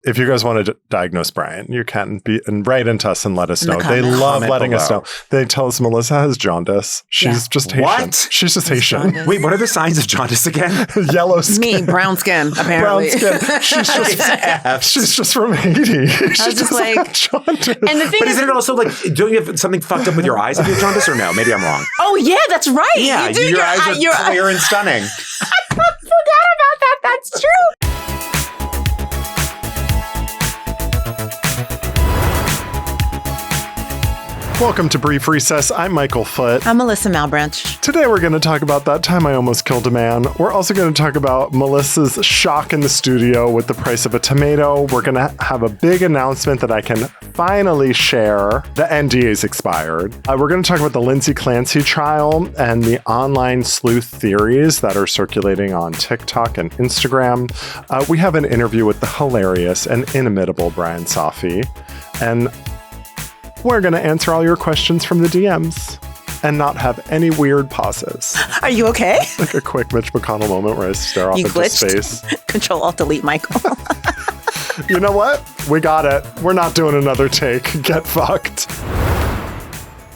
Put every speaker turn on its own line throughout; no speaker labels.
if you guys want to diagnose Bryan, you can be and write into us and let us know. They love letting us know. They tell us Mélissa has jaundice. She's just Haitian.
What?
She's just Haitian.
Jaundice.
Wait, what are the signs of jaundice again?
Yellow skin.
Me, brown skin, apparently.
Brown skin. She's just from Haiti. She
just like,
jaundice.
and the thing
But isn't it also like, don't you have something fucked up with your eyes if you have jaundice or no? Maybe I'm wrong.
oh yeah, that's right.
Yeah,
you do.
your eyes are clear and stunning.
I forgot about that. That's true.
Welcome to Brief Recess. I'm Michael Foote.
I'm Mélissa Malebranche.
Today we're going to talk about that time I almost killed a man. We're also going to talk about Melissa's shock in the studio with the price of a tomato. We're going to have a big announcement that I can finally share. The NDA's expired. We're going to talk about the Lindsay Clancy trial and the online sleuth theories that are circulating on TikTok and Instagram. We have an interview with the hilarious and inimitable Bryan Safi. And we're going to answer all your questions from the DMs and not have any weird pauses.
Are you okay?
Like a quick Mitch McConnell moment where I stare off
You
into
glitched?
space.
Control-Alt-Delete, Michael.
You know what? We got it. We're not doing another take. Get fucked.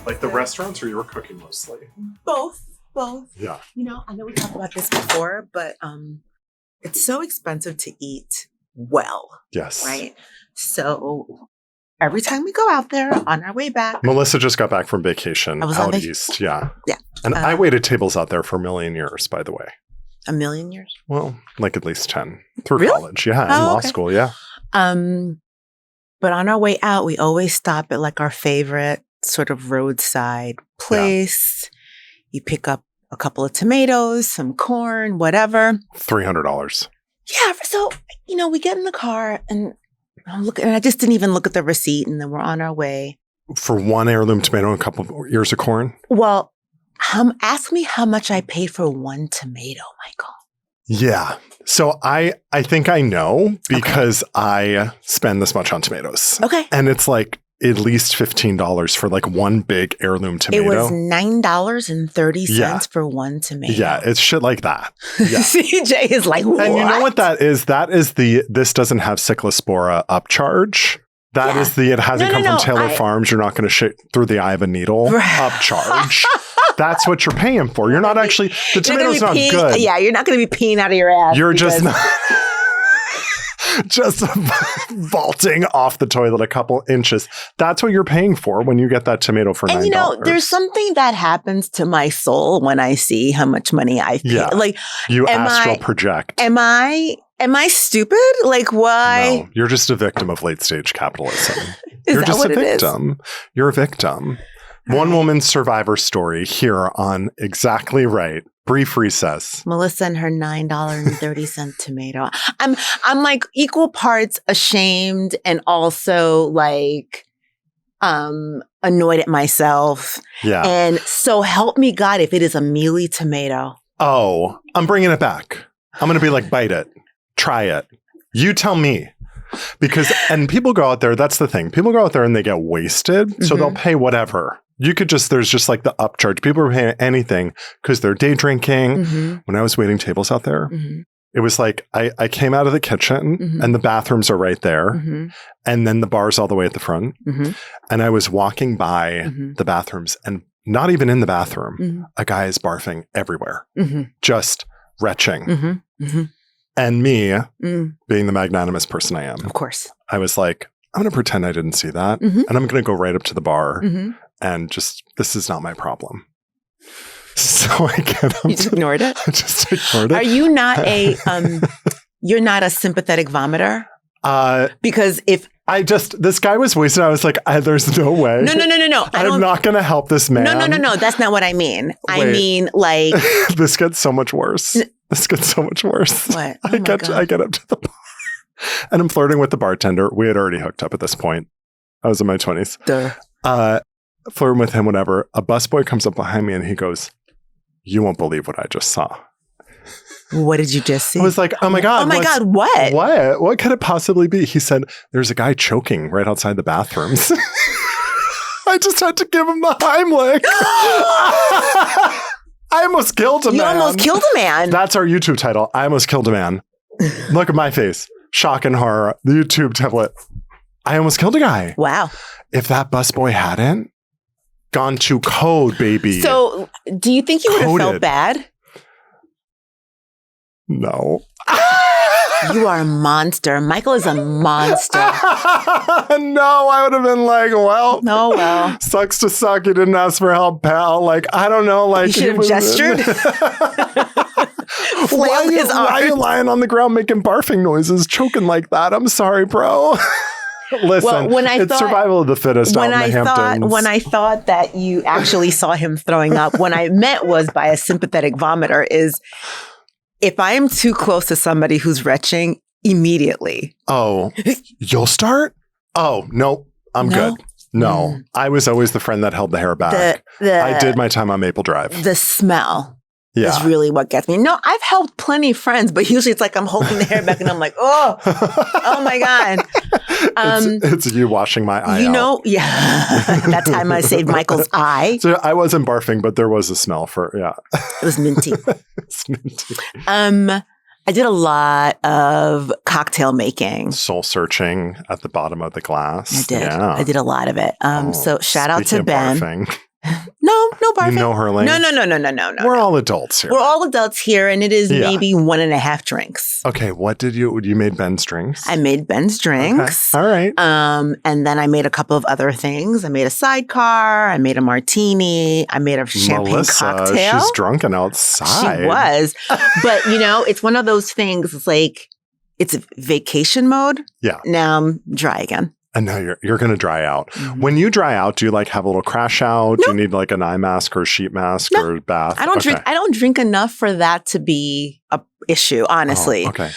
Like the restaurants or you were cooking mostly?
Both.
Yeah.
You know, I know we talked about this before, but it's so expensive to eat well,
Yes.
right? So every time we go out there on our way back,
Mélissa just got back from vacation
I was on
out east. Yeah.
Yeah.
And I waited tables out there for a million years, by the way.
a million years.
Well, like at least 10 through
Really?
college. Yeah. In
Oh,
law
okay.
school. Yeah.
But on our way out, we always stop at like our favorite sort of roadside place. You pick up a couple of tomatoes, some corn, whatever.
$300.
Yeah. So, you know, we get in the car and I'm looking, and I just didn't even look at the receipt, and then we're on our way.
For one heirloom tomato and a couple of ears of corn?
Well, ask me how much I paid for one tomato, Michael.
Yeah. So I think I know because I spend this much on tomatoes.
Okay.
And it's like at least $15 for like one big heirloom tomato.
It was $9.30
Yeah.
for one tomato.
Yeah, it's shit like that. Yeah.
CJ is like, what?
And you know what that is? That is the this doesn't have cyclospora upcharge. That is the it hasn't come from Taylor Farms. You're not going to shit through the eye of a needle upcharge. That's what you're paying for. You're not actually, the tomato's not good.
Yeah, you're not going to be peeing out of your ass.
You're just not. Just vaulting off the toilet a couple inches. That's what you're paying for when you get that tomato for $9.
And you know, there's something that happens to my soul when I see how much money I pay.
Yeah.
Like,
you astral project.
Am I stupid? Like, why?
No, you're just a victim of late stage capitalism.
Is
You're
that
just
what
a
it is?
victim. You're a victim. One woman's survivor story here on Exactly Right. Brief Recess.
Mélissa and her $9.30 tomato. I'm like equal parts ashamed and also like annoyed at myself.
Yeah.
And so help me God if it is a mealy tomato.
Oh, I'm bringing it back. I'm going to be like, bite it. Try it. You tell me. Because, and people go out there, that's the thing. People go out there and they get wasted. So they'll pay whatever. You could just, there's just like the upcharge. People are paying anything because they're day drinking. When I was waiting tables out there, it was like I came out of the kitchen and the bathrooms are right there. And then the bar's all the way at the front. And I was walking by the bathrooms and not even in the bathroom, a guy is barfing everywhere, just retching. And me, being the magnanimous person I am,
Of course.
I was like, I'm going to pretend I didn't see that. And I'm going to go right up to the bar and just, this is not my problem. So I get up.
You just ignored it?
I just ignored it.
Are you not you're not a sympathetic vomiter? Because if
this guy was wasted. I was like, there's no way.
No.
I'm not going to help this man.
No. That's not what I mean. I
Wait.
mean, like,
This gets so much worse. This gets so much worse.
What?
I get up to the bar and I'm flirting with the bartender. We had already hooked up at this point. I was in my 20s. Flirting with him, whatever. A busboy comes up behind me and he goes, "You won't believe what I just saw."
What did you just see?
I was like, oh my God.
Oh my God, what?
What could it possibly be? He said, there's a guy choking right outside the bathrooms. I just had to give him the Heimlich. I almost killed a man.
You almost killed a man.
That's our YouTube title. I almost killed a man. Look at my face. shock and horror, the YouTube template. I almost killed a guy.
Wow.
If that busboy hadn't gone to code, baby.
So do you think you would have felt
Coded.
bad?
No.
You are a monster. Michael is a monster.
No, I would have been like, well,
Oh, well.
sucks to suck. You didn't ask for help, pal. Like, I don't know. Like,
You should have gestured.
Why
Flailed his
are you
arms.
lying on the ground making barfing noises, choking like that? I'm sorry, bro. Listen,
Well, when I
it's
thought-
survival of the fittest out in the Hamptons.
When I thought that you actually saw him throwing up, what I meant was by a sympathetic vomiter is if I am too close to somebody who's retching, immediately.
Oh, you'll start? Oh, no, I'm
No?
good. No, I was always the friend that held the hair back. I did my time on Maple Drive.
The smell
Yeah.
is really what gets me. No, I've helped plenty of friends, but usually it's like I'm holding the hair back and I'm like, oh my God.
It's you washing my eye
You
out.
know, yeah. That time I saved Michael's eye.
So I wasn't barfing, but there was a smell for, yeah.
It was minty.
It's minty.
I did a lot of cocktail making.
Soul searching at the bottom of the glass.
I did.
Yeah.
I did a lot of it. So shout out
Speaking
to
of
Ben.
barfing,
No barfing.
you know her, Lane?
No.
We're all adults here.
We're all adults here, and it is
Yeah.
maybe 1.5 drinks.
Okay, what did you made Ben's drinks?
I made Ben's drinks.
Okay. All right.
And then I made a couple of other things. I made a sidecar. I made a martini. I made a champagne
Melissa,
cocktail.
she's drunken outside.
She was. But, it's one of those things. It's like, it's vacation mode.
Yeah.
Now I'm dry again.
And now you're going to dry out.
Mhm.
When you dry out, do you like have a little crash out?
No.
Do you need like an eye mask or a sheet mask
No.
or a bath?
I don't drink. I don't drink enough for that to be a issue, honestly.
Oh, okay.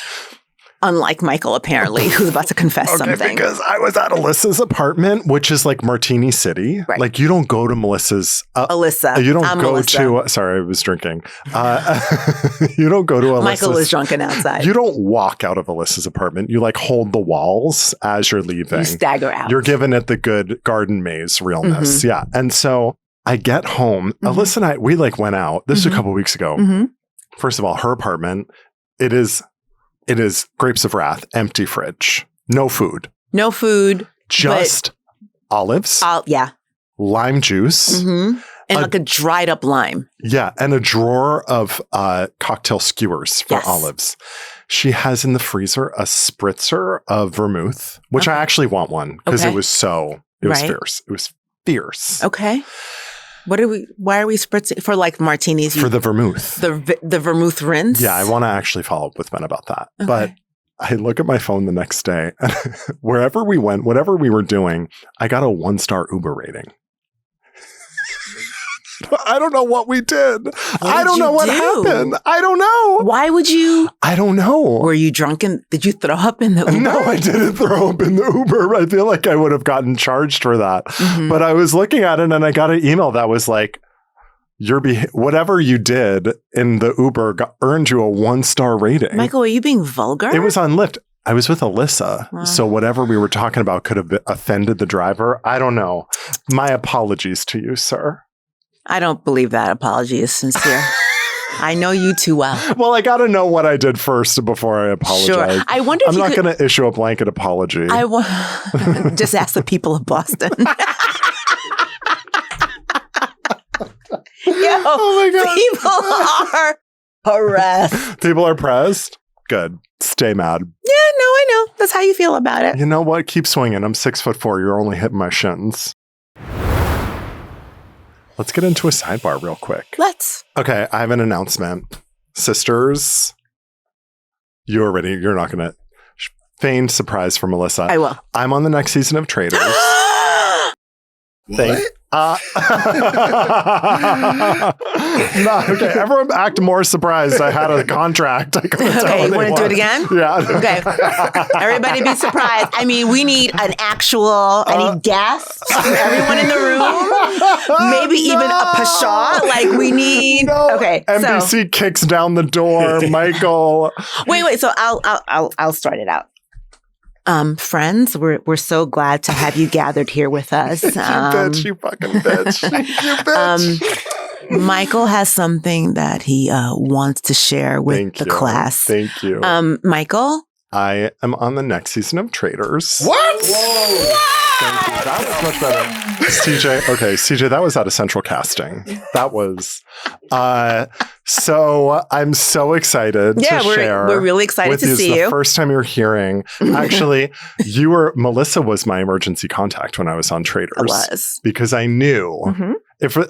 Unlike Michael, apparently, who's about to confess
Okay,
something.
because I was at Alyssa's apartment, which is like Martini City.
Right.
Like you don't go to Melissa's.
Alyssa.
You don't
I'm
go
Melissa.
to. Sorry, I was drinking. You don't go to Alyssa's.
Michael was drunken outside.
You don't walk out of Alyssa's apartment. You like hold the walls as you're leaving.
You stagger out.
You're giving it the good garden maze realness.
Mm-hmm.
Yeah. And so I get home. Alyssa and I, we like went out. This was a couple weeks ago.
Mm-hmm.
First of all, her apartment, it is grapes of wrath, empty fridge, no food,
No food.
just olives,
Yeah.
lime juice.
Mm-hmm. And like a dried up lime.
Yeah. And a drawer of cocktail skewers for
Yes.
olives. She has in the freezer a spritzer of vermouth, which I actually want one because
Okay.
it was
Right.
fierce. It was fierce.
Okay. Why are we spritzing for like martinis?
For the vermouth.
The vermouth rinse?
Yeah, I want to actually follow up with Ben about that.
Okay.
But I look at my phone the next day, and wherever we went, whatever we were doing, I got a 1-star Uber rating. I don't know what we did. I don't
did
know
you
what
do?
happened. I don't know.
Why would you?
I don't know.
Were you drunken? Did you throw up in the Uber?
No, I didn't throw up in the Uber. I feel like I would have gotten charged for that.
Mhm.
But I was looking at it and I got an email that was like, whatever you did in the Uber earned you a 1-star rating.
Michael, are you being vulgar?
It was on Lyft. I was with Alyssa.
Wow.
So whatever we were talking about could have offended the driver. I don't know. My apologies to you, sir.
I don't believe that apology is sincere. I know you too well.
Well, I got to know what I did first before I apologize.
Sure. I wonder if
I'm
you
not
could.
going to issue a blanket apology.
Just ask the people of Boston.
Oh my God.
People are harassed.
People are pressed. Good. Stay mad.
Yeah, no, I know. That's how you feel about it.
You know what? Keep swinging. I'm 6'4". You're only hitting my shins. Let's get into a sidebar real quick.
Let's.
Okay, I have an announcement. Sisters, you're not going to feign surprise for Melissa.
I will.
I'm on the next season of Traitors.
What?
No, okay, everyone act more surprised. I had a contract. I couldn't tell
Okay, you want to do
anyone.
it again?
Yeah.
Okay. Everybody be surprised. I mean, we need an actual, any gasps from everyone in the room. Maybe even a pshaw. Like we need.
No.
Okay.
NBC kicks down the door. Michael.
Wait. So I'll start it out. Friends, we're so glad to have you gathered here with us.
You bitch. You fucking bitch. You bitch.
Michael has something that he wants to share with
Thank
the
you.
class.
Thank you.
Michael,
I am on the next season of Traitors.
What?
Whoa! Thank you. That was much better. CJ, that was out of central casting. That was. So I'm so excited to share.
We're really excited to see you.
The first time you're hearing. Actually, Mélissa was my emergency contact when I was on Traitors.
I was.
Because I knew,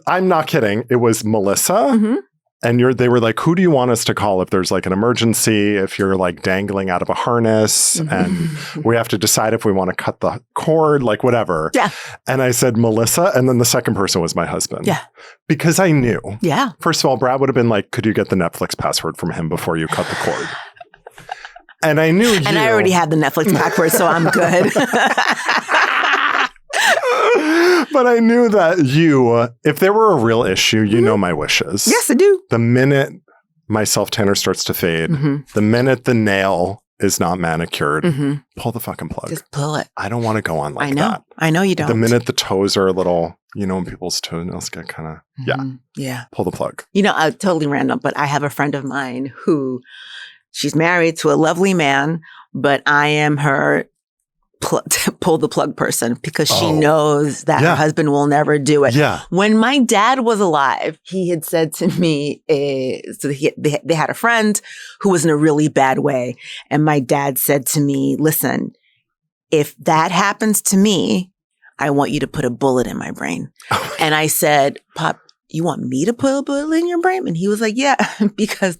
I'm not kidding, it was Mélissa. And they were like, who do you want us to call if there's like an emergency, if you're like dangling out of a harness and we have to decide if we want to cut the cord, like whatever.
Yeah.
And I said, Mélissa. And then the second person was my husband.
Yeah.
Because I knew.
Yeah.
First of all, Brad would have been like, could you get the Netflix password from him before you cut the cord? And I knew
And I already had the Netflix password, so I'm good.
But I knew that if there were a real issue, you know my wishes.
Yes, I do.
The minute my self-tanner starts to fade, the minute the nail is not manicured, pull the fucking plug.
Just pull it.
I don't want to go on like that.
I know you don't.
The minute the toes are a little, when people's toenails get kind of, pull the plug.
Totally random, but I have a friend of mine who, she's married to a lovely man, but I am her pull the plug person because she knows that her husband will never do it.
Yeah.
When my dad was alive, he had said to me, they had a friend who was in a really bad way. And my dad said to me, listen, if that happens to me, I want you to put a bullet in my brain. And I said, Pop, you want me to put a bullet in your brain? And he was like, yeah, because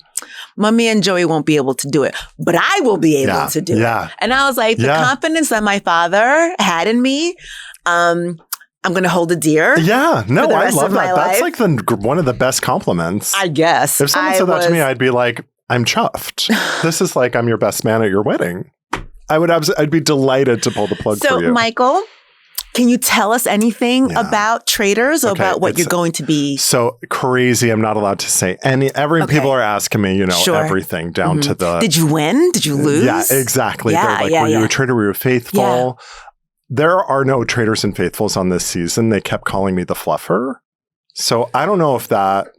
Mommy and Joey won't be able to do it, but I will be able to do it. And I was like, the confidence that my father had in me, I'm going to hold it dear.
Yeah. No, I love that.
Life.
That's like one of the best compliments.
I guess.
If someone said that to me, I'd be like, I'm chuffed. This is like, I'm your best man at your wedding. I'd be delighted to pull the plug for you.
So, Michael, can you tell us anything about Traitors or about what you're going to be?
So crazy. I'm not allowed to say people are asking me, everything down to the.
Did you win? Did you lose?
Yeah, exactly. They're like, were you a traitor? Were you faithful? Yeah. There are no traitors and faithfuls on this season. They kept calling me the fluffer. So I don't know if that.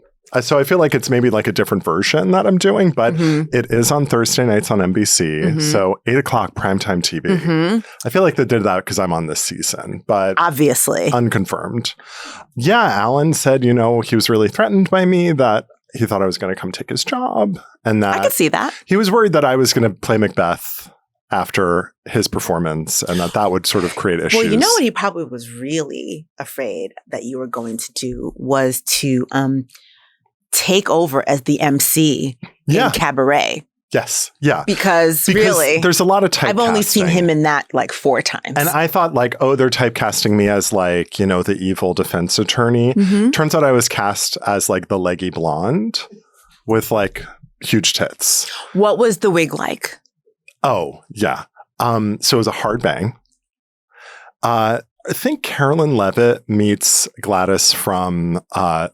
So I feel like it's maybe like a different version that I'm doing, but it is on Thursday nights on NBC. So 8 o'clock primetime TV. I feel like they did that because I'm on this season, but
obviously
unconfirmed. Yeah. Alan said, he was really threatened by me, that he thought I was going to come take his job, and that
I could see that
he was worried that I was going to play Macbeth after his performance and that would sort of create issues.
Well, what he probably was really afraid that you were going to do was to, take over as the MC in Cabaret.
Yes. Yeah.
Because really,
there's a lot of typecasting.
I've only seen him in that like 4 times.
And I thought like, they're typecasting me as like, the evil defense attorney. Turns out I was cast as like the leggy blonde with like huge tits.
What was the wig like?
Oh, yeah. So it was a hard bang. I think Carolyn Levitt meets Gladys from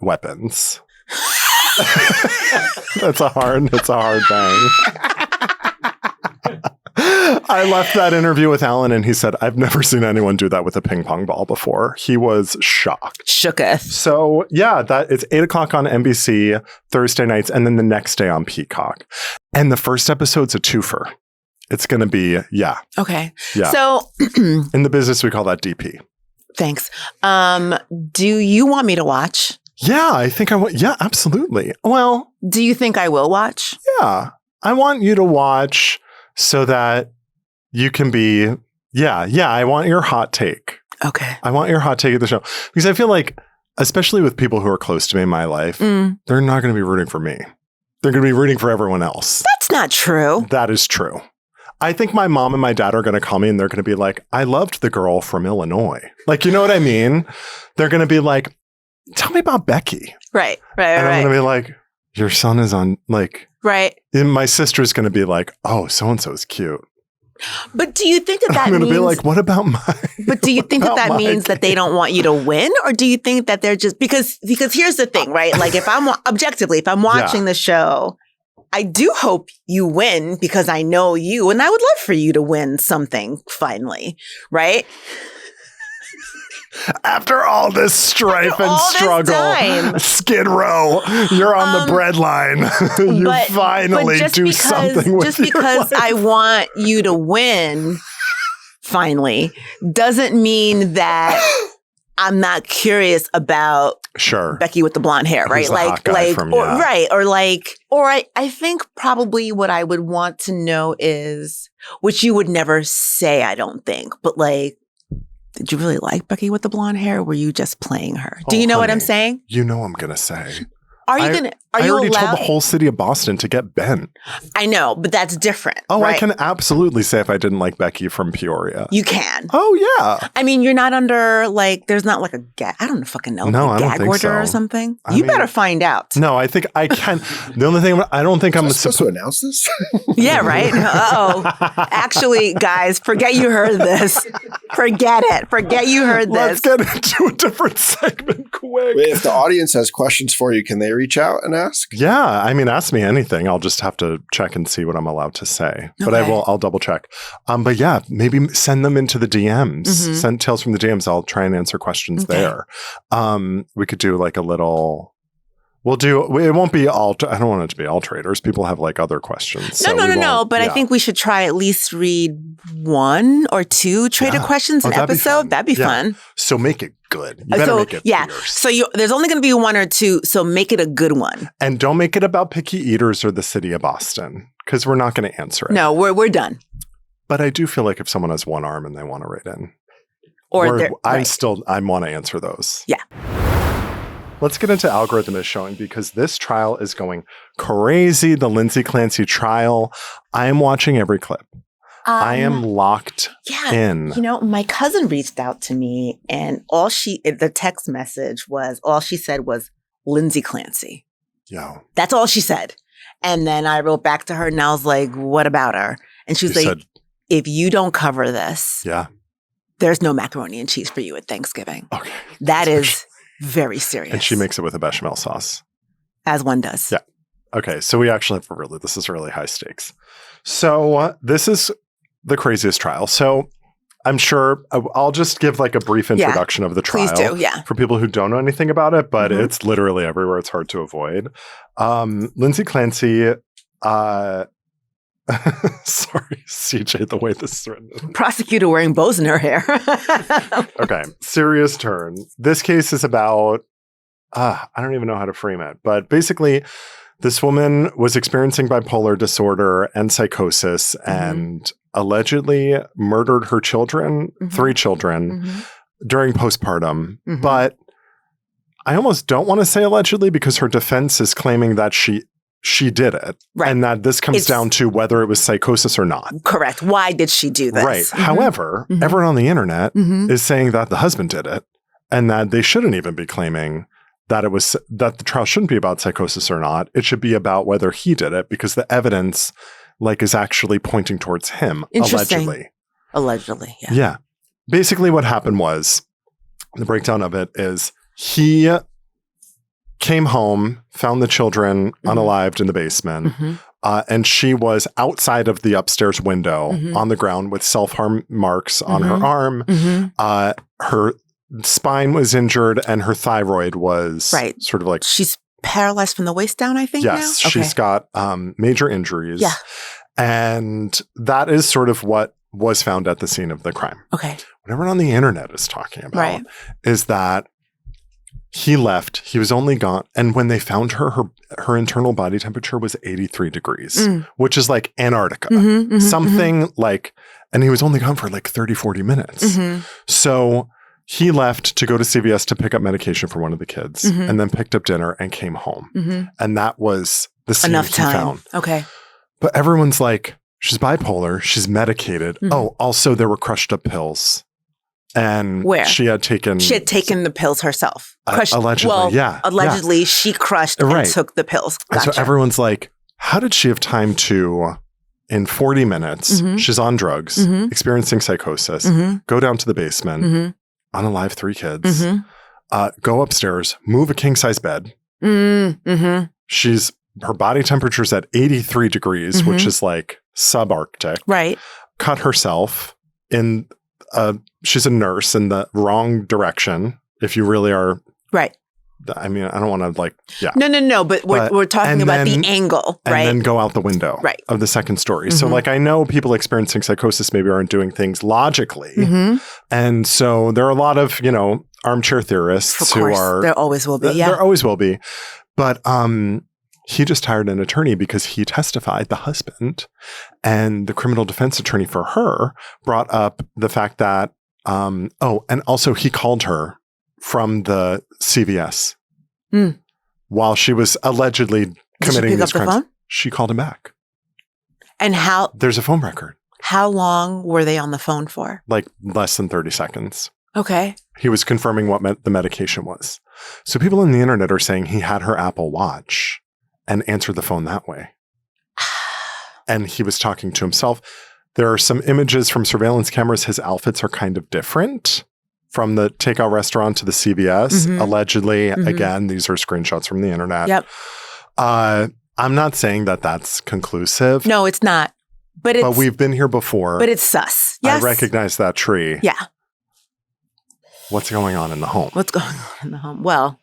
Weapons. It's a hard bang. I left that interview with Alan and he said, I've never seen anyone do that with a ping pong ball before. He was shocked.
Shooketh.
So yeah, it's 8 o'clock on NBC Thursday nights and then the next day on Peacock. And the first episode's a twofer. It's going to be,
Okay.
Yeah.
So
in the business, we call that DP.
Thanks. Do you want me to watch?
Yeah, I think I want. Yeah, absolutely. Well,
do you think I will watch?
Yeah, I want you to watch so that you can be. Yeah. I want your hot take.
Okay.
I want your hot take of the show because I feel like, especially with people who are close to me in my life, they're not going to be rooting for me. They're going to be rooting for everyone else.
That's not true.
That is true. I think my mom and my dad are going to call me and they're going to be like, I loved the girl from Illinois. Like, you know what I mean? They're going to be like, tell me about Becky.
Right.
And I'm going to be like, your son is on, like.
Right.
And my sister's going to be like, oh, so-and-so is cute.
But do you think that
I'm
means.
going to be like, what about my.
But do you think that means that they don't want you to win? Or do you think that they're just. Because here's the thing, right? Like, if I'm watching the show, I do hope you win because I know you and I would love for you to win something finally. Right?
After all this strife and
all this
struggle,
time.
Skid Row, you're on the breadline. You finally do something with
just because
your life.
I want you to win, finally, doesn't mean that I'm not curious about Becky with the blonde hair, right?
Who's the hot guy from,
I think probably what I would want to know is, which you would never say, I don't think, but like, did you really like Becky with the blonde hair? Or were you just playing her? Do you know what I'm saying?
You know I'm going to say.
Are you
I already told the whole city of Boston to get bent.
I know, but that's different.
Oh,
right?
I can absolutely say if I didn't like Becky from Peoria.
You can.
Oh, yeah.
I mean, you're not under, like, there's not like a gag. I don't fucking know.
No,
like a
I don't
gag
think
order
so.
or something.
I
You
mean,
better find out.
No, I think I can. The only thing, I don't think I'm
supposed to announce this.
Yeah, right? Uh-oh. Actually, guys, forget you heard this. Forget it. Forget you heard
Let's
this.
get into a different segment quick.
Wait, if the audience has questions for you, can they reach out and ask?
Yeah, I mean, ask me anything. I'll just have to check and see what I'm allowed to say. But I'll double check. But yeah, maybe send them into the DMs.
Mm-hmm.
Send Tales from the DMs. I'll try and answer questions there. We could do like a little. It won't be all. I don't want it to be all Traitors. People have like other questions.
No. But I think we should try at least read 1 or 2 Traitor questions an episode. That'd be fun.
So make it good. You better make it fierce.
So there's only going to be 1 or 2. So make it a good one.
And don't make it about picky eaters or the city of Boston, because we're not going to answer it.
No, we're done.
But I do feel like if someone has one arm and they want to write in, I want to answer those.
Yeah.
Let's get into Algorithm is Showing, because this trial is going crazy. The Lindsay Clancy trial. I am watching every clip. I am locked in.
You know, my cousin reached out to me and the text message was, all she said was Lindsay Clancy.
Yeah.
That's all she said. And then I wrote back to her and I was like, what about her? And she was like, if you don't cover this, there's no macaroni and cheese for you at Thanksgiving.
Okay.
That is very serious.
And she makes it with a bechamel sauce.
As one does.
Yeah. Okay. So we actually have this is really high stakes. So this is the craziest trial. So I'm sure I'll just give like a brief introduction of the trial.
Please do,
for people who don't know anything about it, but it's literally everywhere. It's hard to avoid. Lindsay Clancy, sorry, CJ, the way this is written.
Prosecutor wearing bows in her hair.
Okay, serious turn. This case is about, I don't even know how to frame it, but basically this woman was experiencing bipolar disorder and psychosis and allegedly murdered her children, 3 children, during postpartum. But I almost don't want to say allegedly, because her defense is claiming that she did it. Right. And that this comes down to whether it was psychosis or not.
Correct. Why did she do this?
Right. However, everyone on the internet is saying that the husband did it and that they shouldn't even be claiming that that the trial shouldn't be about psychosis or not. It should be about whether he did it, because the evidence is actually pointing towards him, allegedly.
Allegedly, yeah.
Yeah. Basically what happened was, the breakdown of it is, he came home, found the children unalived in the basement, and she was outside of the upstairs window on the ground with self-harm marks on her arm. Her spine was injured and her thyroid was sort of like...
She's paralyzed from the waist down, I think,
yes,
now?
She's got major injuries.
Yeah.
And that is sort of what was found at the scene of the crime.
Okay.
What everyone on the internet is talking about is that he left. He was only gone. And when they found her internal body temperature was 83 degrees, which is like Antarctica. Something like, and he was only gone for like 30, 40 minutes. So he left to go to CVS to pick up medication for one of the kids and then picked up dinner and came home. And that was the scene
enough
he
time.
found.
Okay.
But everyone's like, she's bipolar. She's medicated. Oh, also there were crushed up pills. And
where?
She had taken
the pills herself.
Allegedly,
Allegedly, she crushed and took the pills. Gotcha.
And so everyone's like, how did she have time to, in 40 minutes, she's on drugs, experiencing psychosis, go down to the basement, unalive 3 kids, go upstairs, move a king-size bed. Her body temperature's at 83 degrees, which is like subarctic.
Right.
Cut herself in a she's a nurse in the wrong direction. If you really are.
Right.
I mean, I don't want to like, yeah.
No, but we're talking about the angle, right?
And then go out the window of the second story. So like, I know people experiencing psychosis maybe aren't doing things logically. And so there are a lot of, armchair theorists who are.
There always will be, yeah.
There always will be. But he just hired an attorney because he testified, the husband, and the criminal defense attorney for her brought up the fact that, and also he called her from the CVS while she was allegedly committing these crimes. Phone? She called him back.
And how?
There's a phone record.
How long were they on the phone for?
Like less than 30 seconds.
Okay.
He was confirming what the medication was. So people on the internet are saying he had her Apple Watch and answered the phone that way. And he was talking to himself. There are some images from surveillance cameras. His outfits are kind of different. From the takeout restaurant to the CVS, allegedly. Again, these are screenshots from the internet.
Yep.
I'm not saying that that's conclusive.
No, it's not. But
we've been here before.
But it's sus. Yes.
I recognize that tree.
Yeah.
What's going on in the home?
What's going on in the home? Well,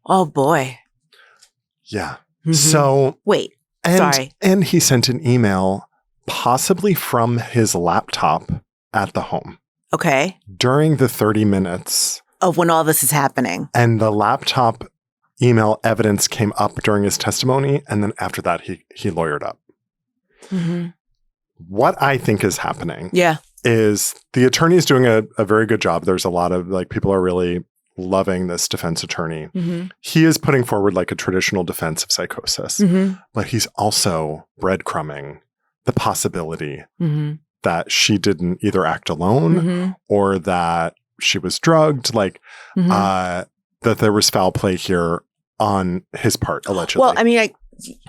oh boy.
Yeah. So.
Wait. Sorry.
And he sent an email, possibly from his laptop at the home.
Okay.
During the 30 minutes.
Of when all this is happening.
And the laptop email evidence came up during his testimony. And then after that, he lawyered up. What I think is happening is the attorney is doing a very good job. There's a lot of people are really loving this defense attorney. He is putting forward like a traditional defense of psychosis, but he's also breadcrumbing the possibility that she didn't either act alone or that she was drugged, that there was foul play here on his part, allegedly.
Well, I mean,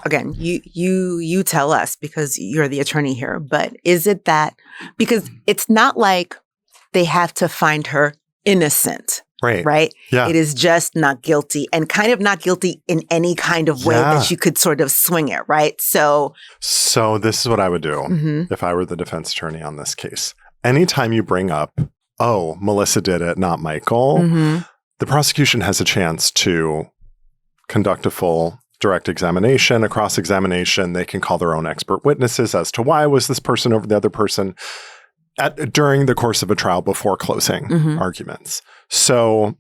again, you tell us because you're the attorney here, but is it that, because it's not like they have to find her innocent. Right?
Yeah.
It is just not guilty and kind of not guilty in any kind of way that you could sort of swing it, right? So
this is what I would do if I were the defense attorney on this case. Anytime you bring up, Mélissa did it, not Michael, the prosecution has a chance to conduct a full direct examination, a cross-examination. They can call their own expert witnesses as to why was this person over the other person during the course of a trial before closing arguments. So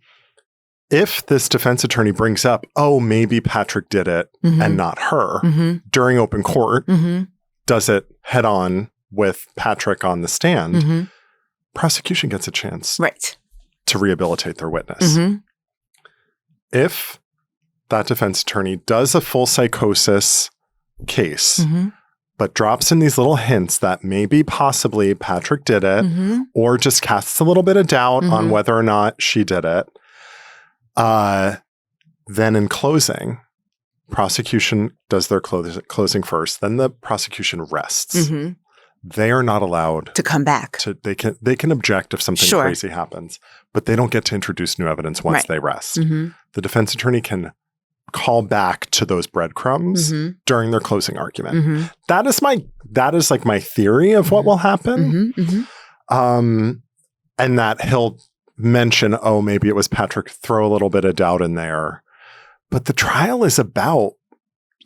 if this defense attorney brings up, maybe Patrick did it and not her during open court, does it head on with Patrick on the stand, prosecution gets a chance to rehabilitate their witness. If that defense attorney does a full psychosis case, but drops in these little hints that maybe possibly Patrick did it, or just casts a little bit of doubt on whether or not she did it, then in closing, prosecution does their closing first, then the prosecution rests. They are not allowed
to come back.
They can object if something crazy happens, but they don't get to introduce new evidence once they rest. The defense attorney can call back to those breadcrumbs during their closing argument. That is like my theory of what will happen. And that he'll mention, maybe it was Patrick, throw a little bit of doubt in there. But the trial is about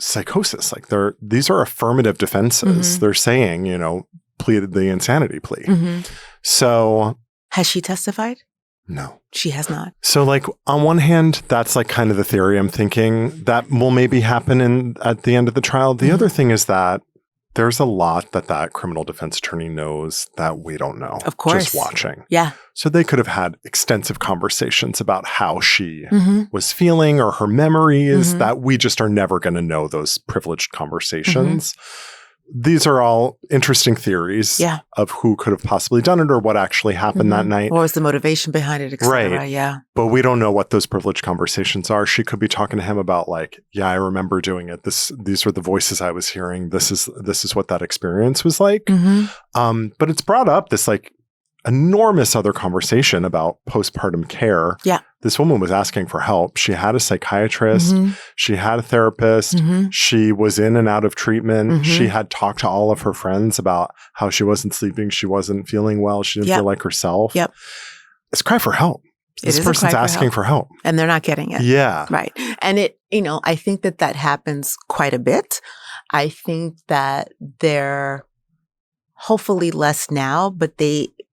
psychosis. These are affirmative defenses. They're saying, pleaded the insanity plea. So
has she testified?
No.
She has not.
So on one hand, that's kind of the theory I'm thinking that will maybe happen at the end of the trial. The other thing is that there's a lot that criminal defense attorney knows that we don't know.
Of course.
Just watching.
Yeah.
So they could have had extensive conversations about how she was feeling or her memories that we just are never going to know those privileged conversations. These are all interesting theories of who could have possibly done it or what actually happened that night.
What was the motivation behind it, et cetera.
Right.
Yeah.
But we don't know what those privileged conversations are. She could be talking to him about I remember doing it. These are the voices I was hearing. This is what that experience was like. But it's brought up this enormous other conversation about postpartum care.
Yeah.
This woman was asking for help. She had a psychiatrist.
Mhm.
She had a therapist.
Mhm.
She was in and out of treatment.
Mhm.
She had talked to all of her friends about how she wasn't sleeping. She wasn't feeling well. She didn't
Yep.
feel like herself.
Yep.
It's a cry for help.
It
This
is a
person's
cry for
asking
help.
for help.
And they're not getting it.
Yeah.
Right. And I think that happens quite a bit. I think that they're hopefully less now, but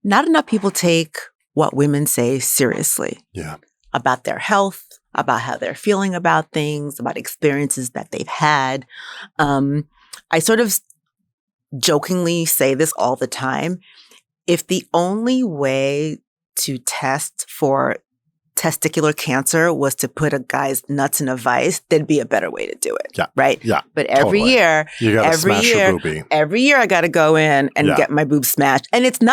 not enough people take what women say seriously.
Yeah.
About their health, about how they're feeling about things, about experiences that they've had. I sort of jokingly say this all the time. If the only way to test for testicular cancer was to put a guy's nuts in a vice, there'd be a better way to do it.
Yeah.
Right?
Yeah.
But every
Totally.
year,
You got to smash your boobie.
every year I got to go in and
Yeah.
get my boobs smashed. And it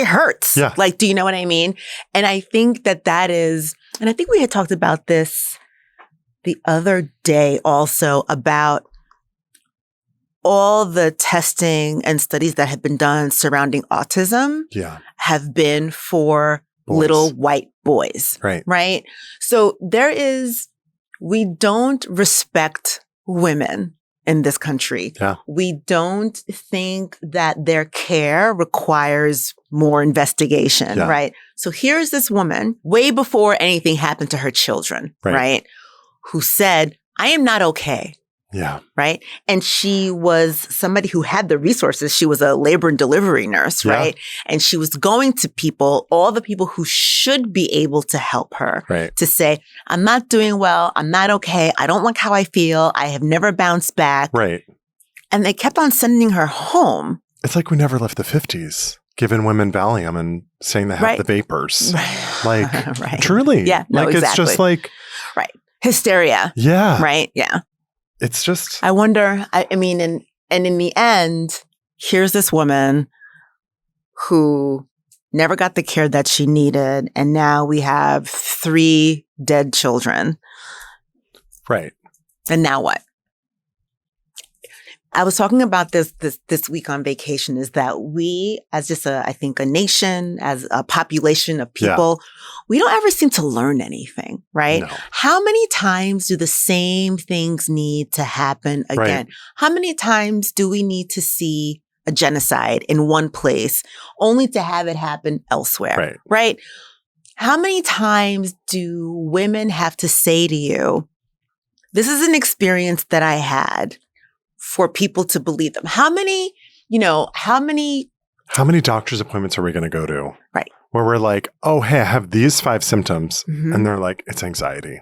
hurts.
Yeah.
Like, do you know what I mean? And I think that is, and I think we had talked about this the other day also about all the testing and studies that have been done surrounding autism
Yeah.
have been for
Boys.
little white boys.
Right.
Right? So we don't respect women in this country.
Yeah.
We don't think that their care requires more investigation,
Yeah.
right? So here's this woman, way before anything happened to her children,
Right.
right? Who said, I am not okay.
Yeah.
Right. And she was somebody who had the resources. She was a labor and delivery nurse.
Yeah.
Right. And she was going to people, all the people who should be able to help her
Right.
to say, I'm not doing well. I'm not okay. I don't like how I feel. I have never bounced back.
Right.
And they kept on sending her home.
It's like we never left the 50s, giving women Valium and saying they have
Right.
the vapors. Like,
Right.
truly.
Yeah, no,
like, it's just
exactly.
like,
Right. Hysteria.
yeah.
Right. Yeah.
It's just,
I wonder, I mean, and in the end, here's this woman who never got the care that she needed. And now we have 3 dead children.
right.
And now what? I was talking about this week on vacation is that we, as just I think a nation, as a population of people, we don't ever seem to learn anything, right?
No.
How many times do the same things need to happen again?
Right.
How many times do we need to see a genocide in one place only to have it happen elsewhere?
Right.
Right? How many times do women have to say to you, this is an experience that I had, for people to believe them? How many
doctor's appointments are we going to go to?
Right.
Where we're like, oh, hey, I have these 5 symptoms.
Mhm.
And they're like, it's anxiety.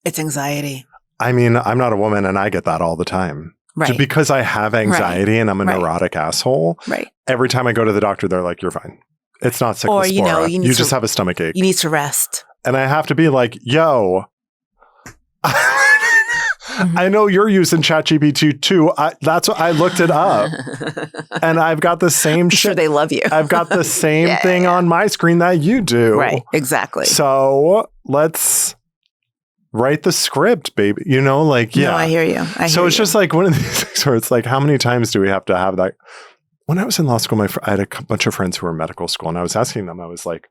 It's anxiety.
I mean, I'm not a woman and I get that all the time.
Right.
Just because I have anxiety and I'm a
Right.
neurotic asshole,
Right.
every time I go to the doctor, they're like, you're fine. It's not
Or,
cyclospora.
you need
You
to-
just have a stomach ache.
You need to rest.
And I have to be like, yo,
Mm-hmm.
I know you're using ChatGPT too. That's what I looked it up. And I've got the same
I'm sure
shit.
they love you.
I've got the same
Yeah,
thing on my screen that you do.
Right. Exactly.
So let's write the script, baby. You know, like, yeah.
No, I hear you.
So it's just like one of these things where it's like, how many times do we have to have that? When I was in law school, I had a bunch of friends who were in medical school, and I was asking them, I was like,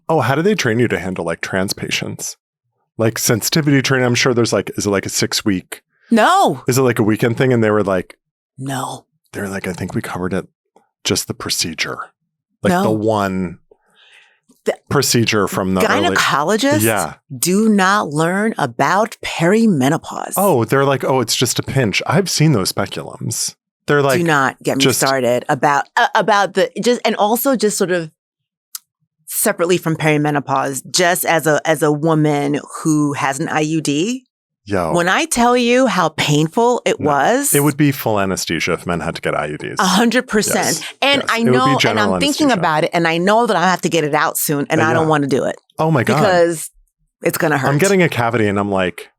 oh, how do they train you to handle like trans patients? Like sensitivity training, I'm sure there's like, is it like a 6-week?
No.
Is it like a weekend thing? And they were like,
No.
they're like, I think we covered it, just the procedure. Like
No.
the one procedure from the
Gynecologists do not learn about perimenopause.
Oh, they're like, oh, it's just a pinch. I've seen those speculums. They're like,
do not get me started about the just, and also just sort of separately from perimenopause, just as a woman who has an IUD.
yo,
When I tell you how painful it was,
it would be full anesthesia if men had to get IUDs.
100%.
Yes,
And
yes.
I
It would be
know, and
general
I'm thinking
anesthesia.
about it, and I know that I have to get it out soon, and I don't want to do it
Oh my God.
because it's going to hurt.
I'm getting a cavity and I'm like,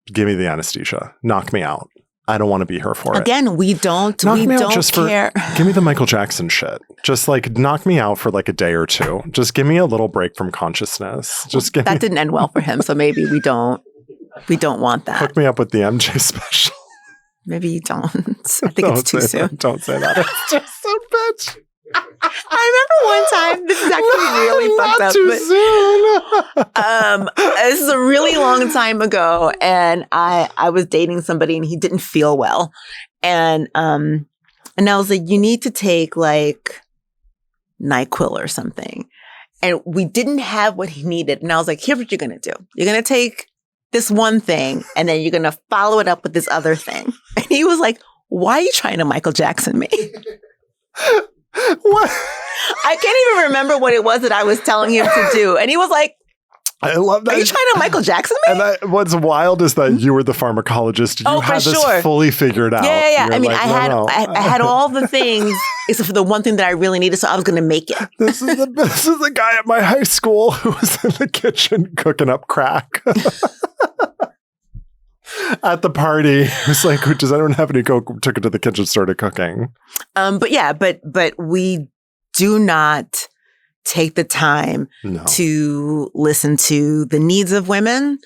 give me the anesthesia. Knock me out. I don't want to be here for it.
Again, we don't
Knock me out just
care.
Give me the Michael Jackson shit. Just like knock me out for like a day or two. Just give me a little break from consciousness. Just give
That
me,
didn't end well for him, so maybe we don't want that.
hook me up with the MJ special.
Maybe you don't. I think it's too soon.
Don't say that. It's just so bitch.
I remember one time, this is actually really fucked up.
Not too soon.
This is a really long time ago, and I was dating somebody and he didn't feel well. And I was like, you need to take like NyQuil or something. And we didn't have what he needed. And I was like, here's what you're going to do. You're going to take this one thing and then you're going to follow it up with this other thing. And he was like, why are you trying to Michael Jackson me?
What?
I can't even remember what it was that I was telling him to do. And he was like,
I love that.
are you trying to Michael Jackson me?
And what's wild is that you were the pharmacologist. You had this fully figured out.
Yeah.
You're
I mean,
like,
I had all the things except for the one thing that I really needed, so I was going to make it.
This is the guy at my high school who was in the kitchen cooking up crack. At the party, it was like, does anyone have any coke? Took it to the kitchen, started cooking.
But we do not take the time to listen to the needs of women.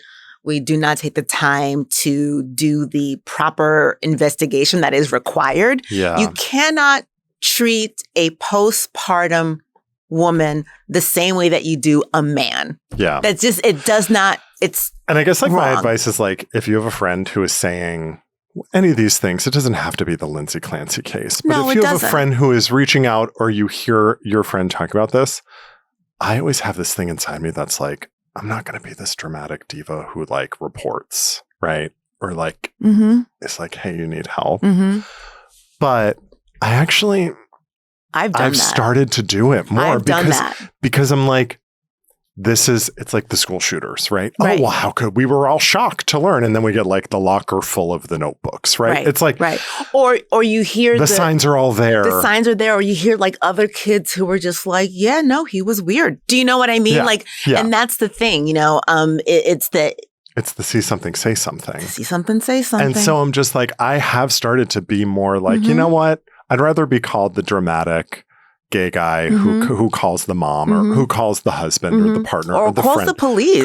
We do not take the time to do the proper investigation that is required.
Yeah.
You cannot treat a postpartum woman the same way that you do a man.
Yeah.
That's just, it does not, it's
And I guess like
wrong.
my advice is like, if you have a friend who is saying any of these things, it doesn't have to be the Lindsay Clancy case. But
No,
if
it
you have
doesn't.
a friend who is reaching out or you hear your friend talk about this, I always have this thing inside me that's like, I'm not going to be this dramatic diva who like reports, right? Or like, it's like, hey, you need help. But I've started to do it more because I'm like, it's like the school shooters, right? Oh, well, how could we were all shocked to learn. And then we get like the locker full of the notebooks, right? It's like,
or you hear
the signs are all there.
The signs are there, or you hear like other kids who were just like, yeah, no, he was weird. Do you know what I mean? And that's the thing, it's the
see something, say something.
See something, say something.
And so I'm just like, I have started to be more like, you know what? I'd rather be called the dramatic gay guy who calls the mom or who calls the husband or the partner or the
calls
friend.
The police.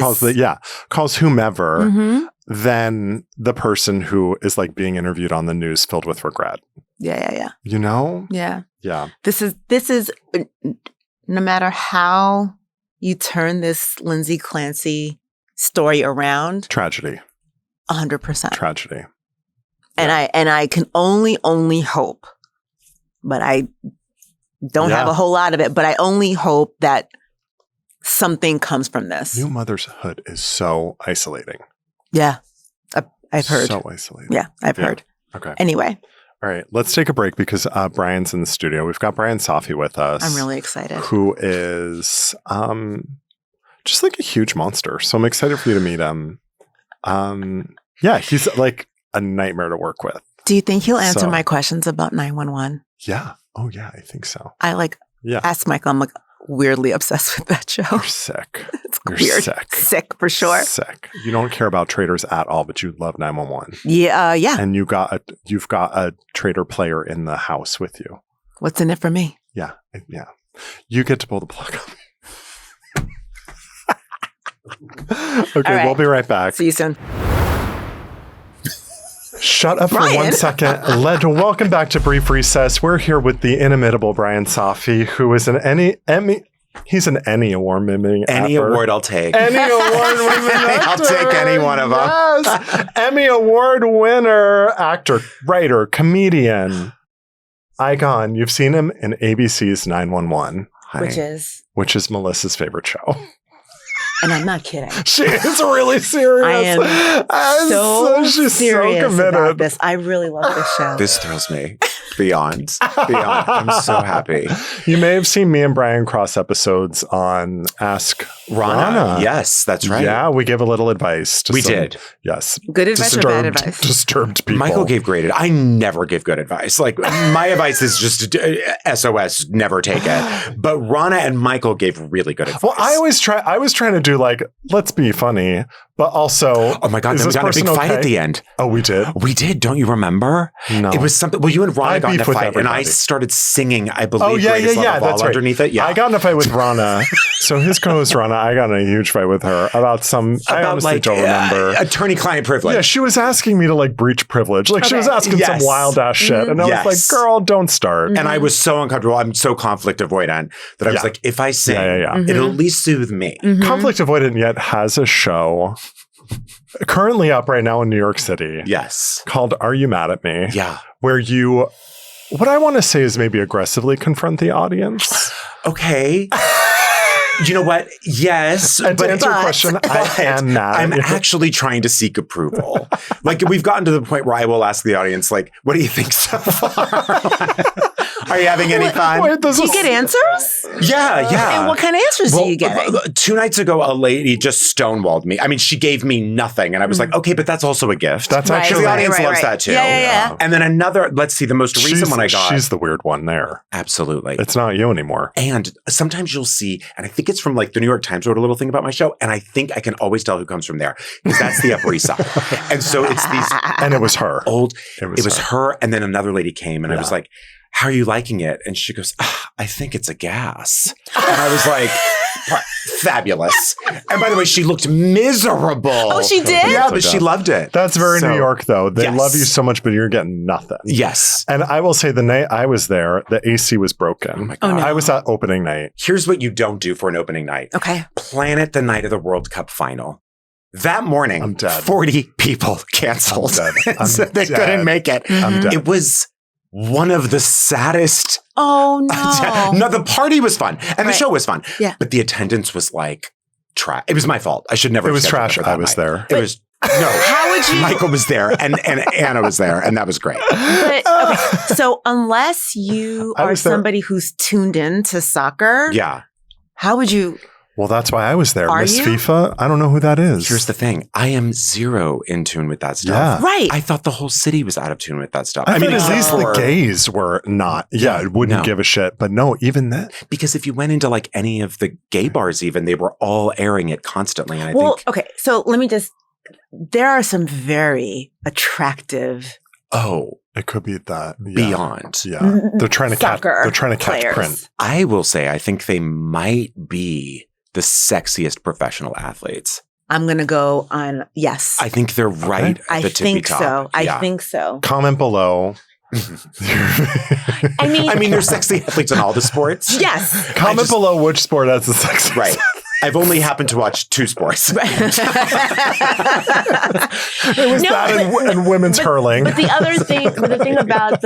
Calls whomever than the person who is like being interviewed on the news filled with regret.
Yeah.
You know?
Yeah.
Yeah.
This is no matter how you turn this Lindsay Clancy story around.
Tragedy.
100%.
Tragedy.
And I can only hope, but I don't have a whole lot of it, but I only hope that something comes from this.
New motherhood is so isolating.
Yeah. I've heard.
So isolating.
Yeah, I've heard.
Okay.
Anyway.
All right. Let's take a break because Bryan's in the studio. We've got Bryan Safi with us.
I'm really excited.
Who is just like a huge monster. So I'm excited for you to meet him. Yeah, he's like a nightmare to work with.
Do you think he'll answer my questions about 911?
Yeah. Oh, yeah, I think so.
I ask Michael, I'm like weirdly obsessed with that show.
You're sick.
You're weird.
Sick.
Sick for sure.
Sick. You don't care about Traitors at all, but you love 911.
Yeah. Yeah.
And you've got a Traitor player in the house with you.
What's in it for me?
Yeah. Yeah. You get to pull the plug on me. Okay, we'll be right back.
See you soon.
Shut up for 1 second. Welcome back to Brief Recess. We're here with the inimitable Bryan Safi, who is an Emmy. He's an Emmy Award-winning
Any award I'll take.
Emmy Award-winning
I'll take any one of them.
Yes. Emmy Award winner, actor, writer, comedian, icon. You've seen him in ABC's 911. Which is Melissa's favorite show.
And I'm not kidding.
She is really serious.
I am
she's
serious
so committed
about this. I really love this show.
This thrills me. Beyond. I'm so happy.
You may have seen me and Bryan cross episodes on Ask Rana.
Yes, that's right.
Yeah, we give a little advice.
We did.
Yes.
Good advice or bad advice?
Disturbed people.
Michael gave great advice. I never give good advice. Like, my advice is just SOS, never take it. But Rana and Michael gave really good advice.
Well, I was trying to do like, let's be funny, But also,
oh my God,
is
then we
this
got in a big
person
fight
okay?
at the end.
Oh, we did?
We did. Don't you remember?
No.
It was something. Well, you and Rana
I
got in a
beef with
fight, and I
everybody.
started singing, I believe,
Oh, yeah,
Greatest
yeah,
Love
yeah.
of All
That's right.
underneath it. Yeah.
I got in a fight with Rana. So his co-host Rana, I got in a huge fight with her about I honestly don't remember.
Attorney-client privilege.
Yeah, she was asking me to like breach privilege. Like she was asking some
Yes.
wild ass shit. And I was like, girl, don't start.
And I was so uncomfortable. I'm so conflict avoidant that I was like, if I sing, it'll at least soothe me.
Conflict Avoidant Yet has a show currently up right now in New York City.
Yes.
Called Are You Mad at Me?
Yeah.
Where you, what I want to say is maybe aggressively confront the audience.
Okay. You know what? Yes.
And to answer your question, I am mad.
I'm actually trying to seek approval. Like we've gotten to the point where I will ask the audience, like, what do you think so far? Are you having any fun?
Wait,
Do you get answers?
Yeah.
And what kind of answers do you get?
2 nights ago, a lady just stonewalled me. I mean, she gave me nothing. And I was like, okay, but that's also a gift.
That's
Right,
actually
the audience loves that too.
Yeah.
And then another, let's see, the most recent one I got.
She's the weird one there.
Absolutely.
It's not you anymore.
And sometimes you'll see, and I think it's from like the New York Times wrote a little thing about my show, and I think I can always tell who comes from there because that's the Upper East Side. And so it's these
And it was her.
old, it was her, and then another lady came, and I was like, how are you liking it? And she goes, I think it's a gas. And I was like, fabulous. And by the way, she looked miserable.
Oh, she did?
Yeah, but she loved it.
That's very New York, though. They
Yes.
love you so much, but you're getting nothing.
Yes.
And I will say the night I was there, the AC was broken.
Oh my God.
no.
I was at opening night.
Here's what you don't do for an opening night.
Okay.
Plan it the night of the World Cup final. That morning,
I'm dead.
40 people canceled.
I'm dead. I'm
So they
dead.
couldn't make it.
I'm dead.
It was one of the saddest.
Oh, no.
No, the party was fun and the
Right.
show was fun.
Yeah.
But the attendance was like trash. It was my fault. I should never.
It was
have scheduled
trash.
for that
I was
night.
there.
It was no.
How would you?
Michael was there and Anna was there, and that was great.
But, okay, so unless you
I
are
was there.
somebody who's tuned in to soccer,
Yeah.
how would you?
Well, that's why I was there.
Are
Miss
you?
FIFA, I don't know who that is.
Here's the thing. I am zero in tune with that stuff.
Yeah.
Right.
I thought the whole city was out of tune with that stuff.
I mean, at
except
least the
for-
gays were not. Yeah, wouldn't
No.
give a shit. But no, even that.
Because if you went into like any of the gay bars, even they were all airing it constantly. And I
Well,
think,
okay. So let me just. There are some very attractive
It could be that. Yeah.
beyond.
Yeah. They're trying to catch.
soccer
They're trying to catch
players.
print.
I will say, I think they might be the sexiest professional athletes.
I'm gonna go on. Yes,
I think they're right at
I
the tippy
think
top.
so. I
Yeah.
think so.
Comment below.
I mean,
there's sexy athletes in all the sports.
yes.
Comment below which sport has the sexiest.
Right. I've only happened to watch 2 sports.
It was
No,
that and women's hurling.
But the other thing, the thing about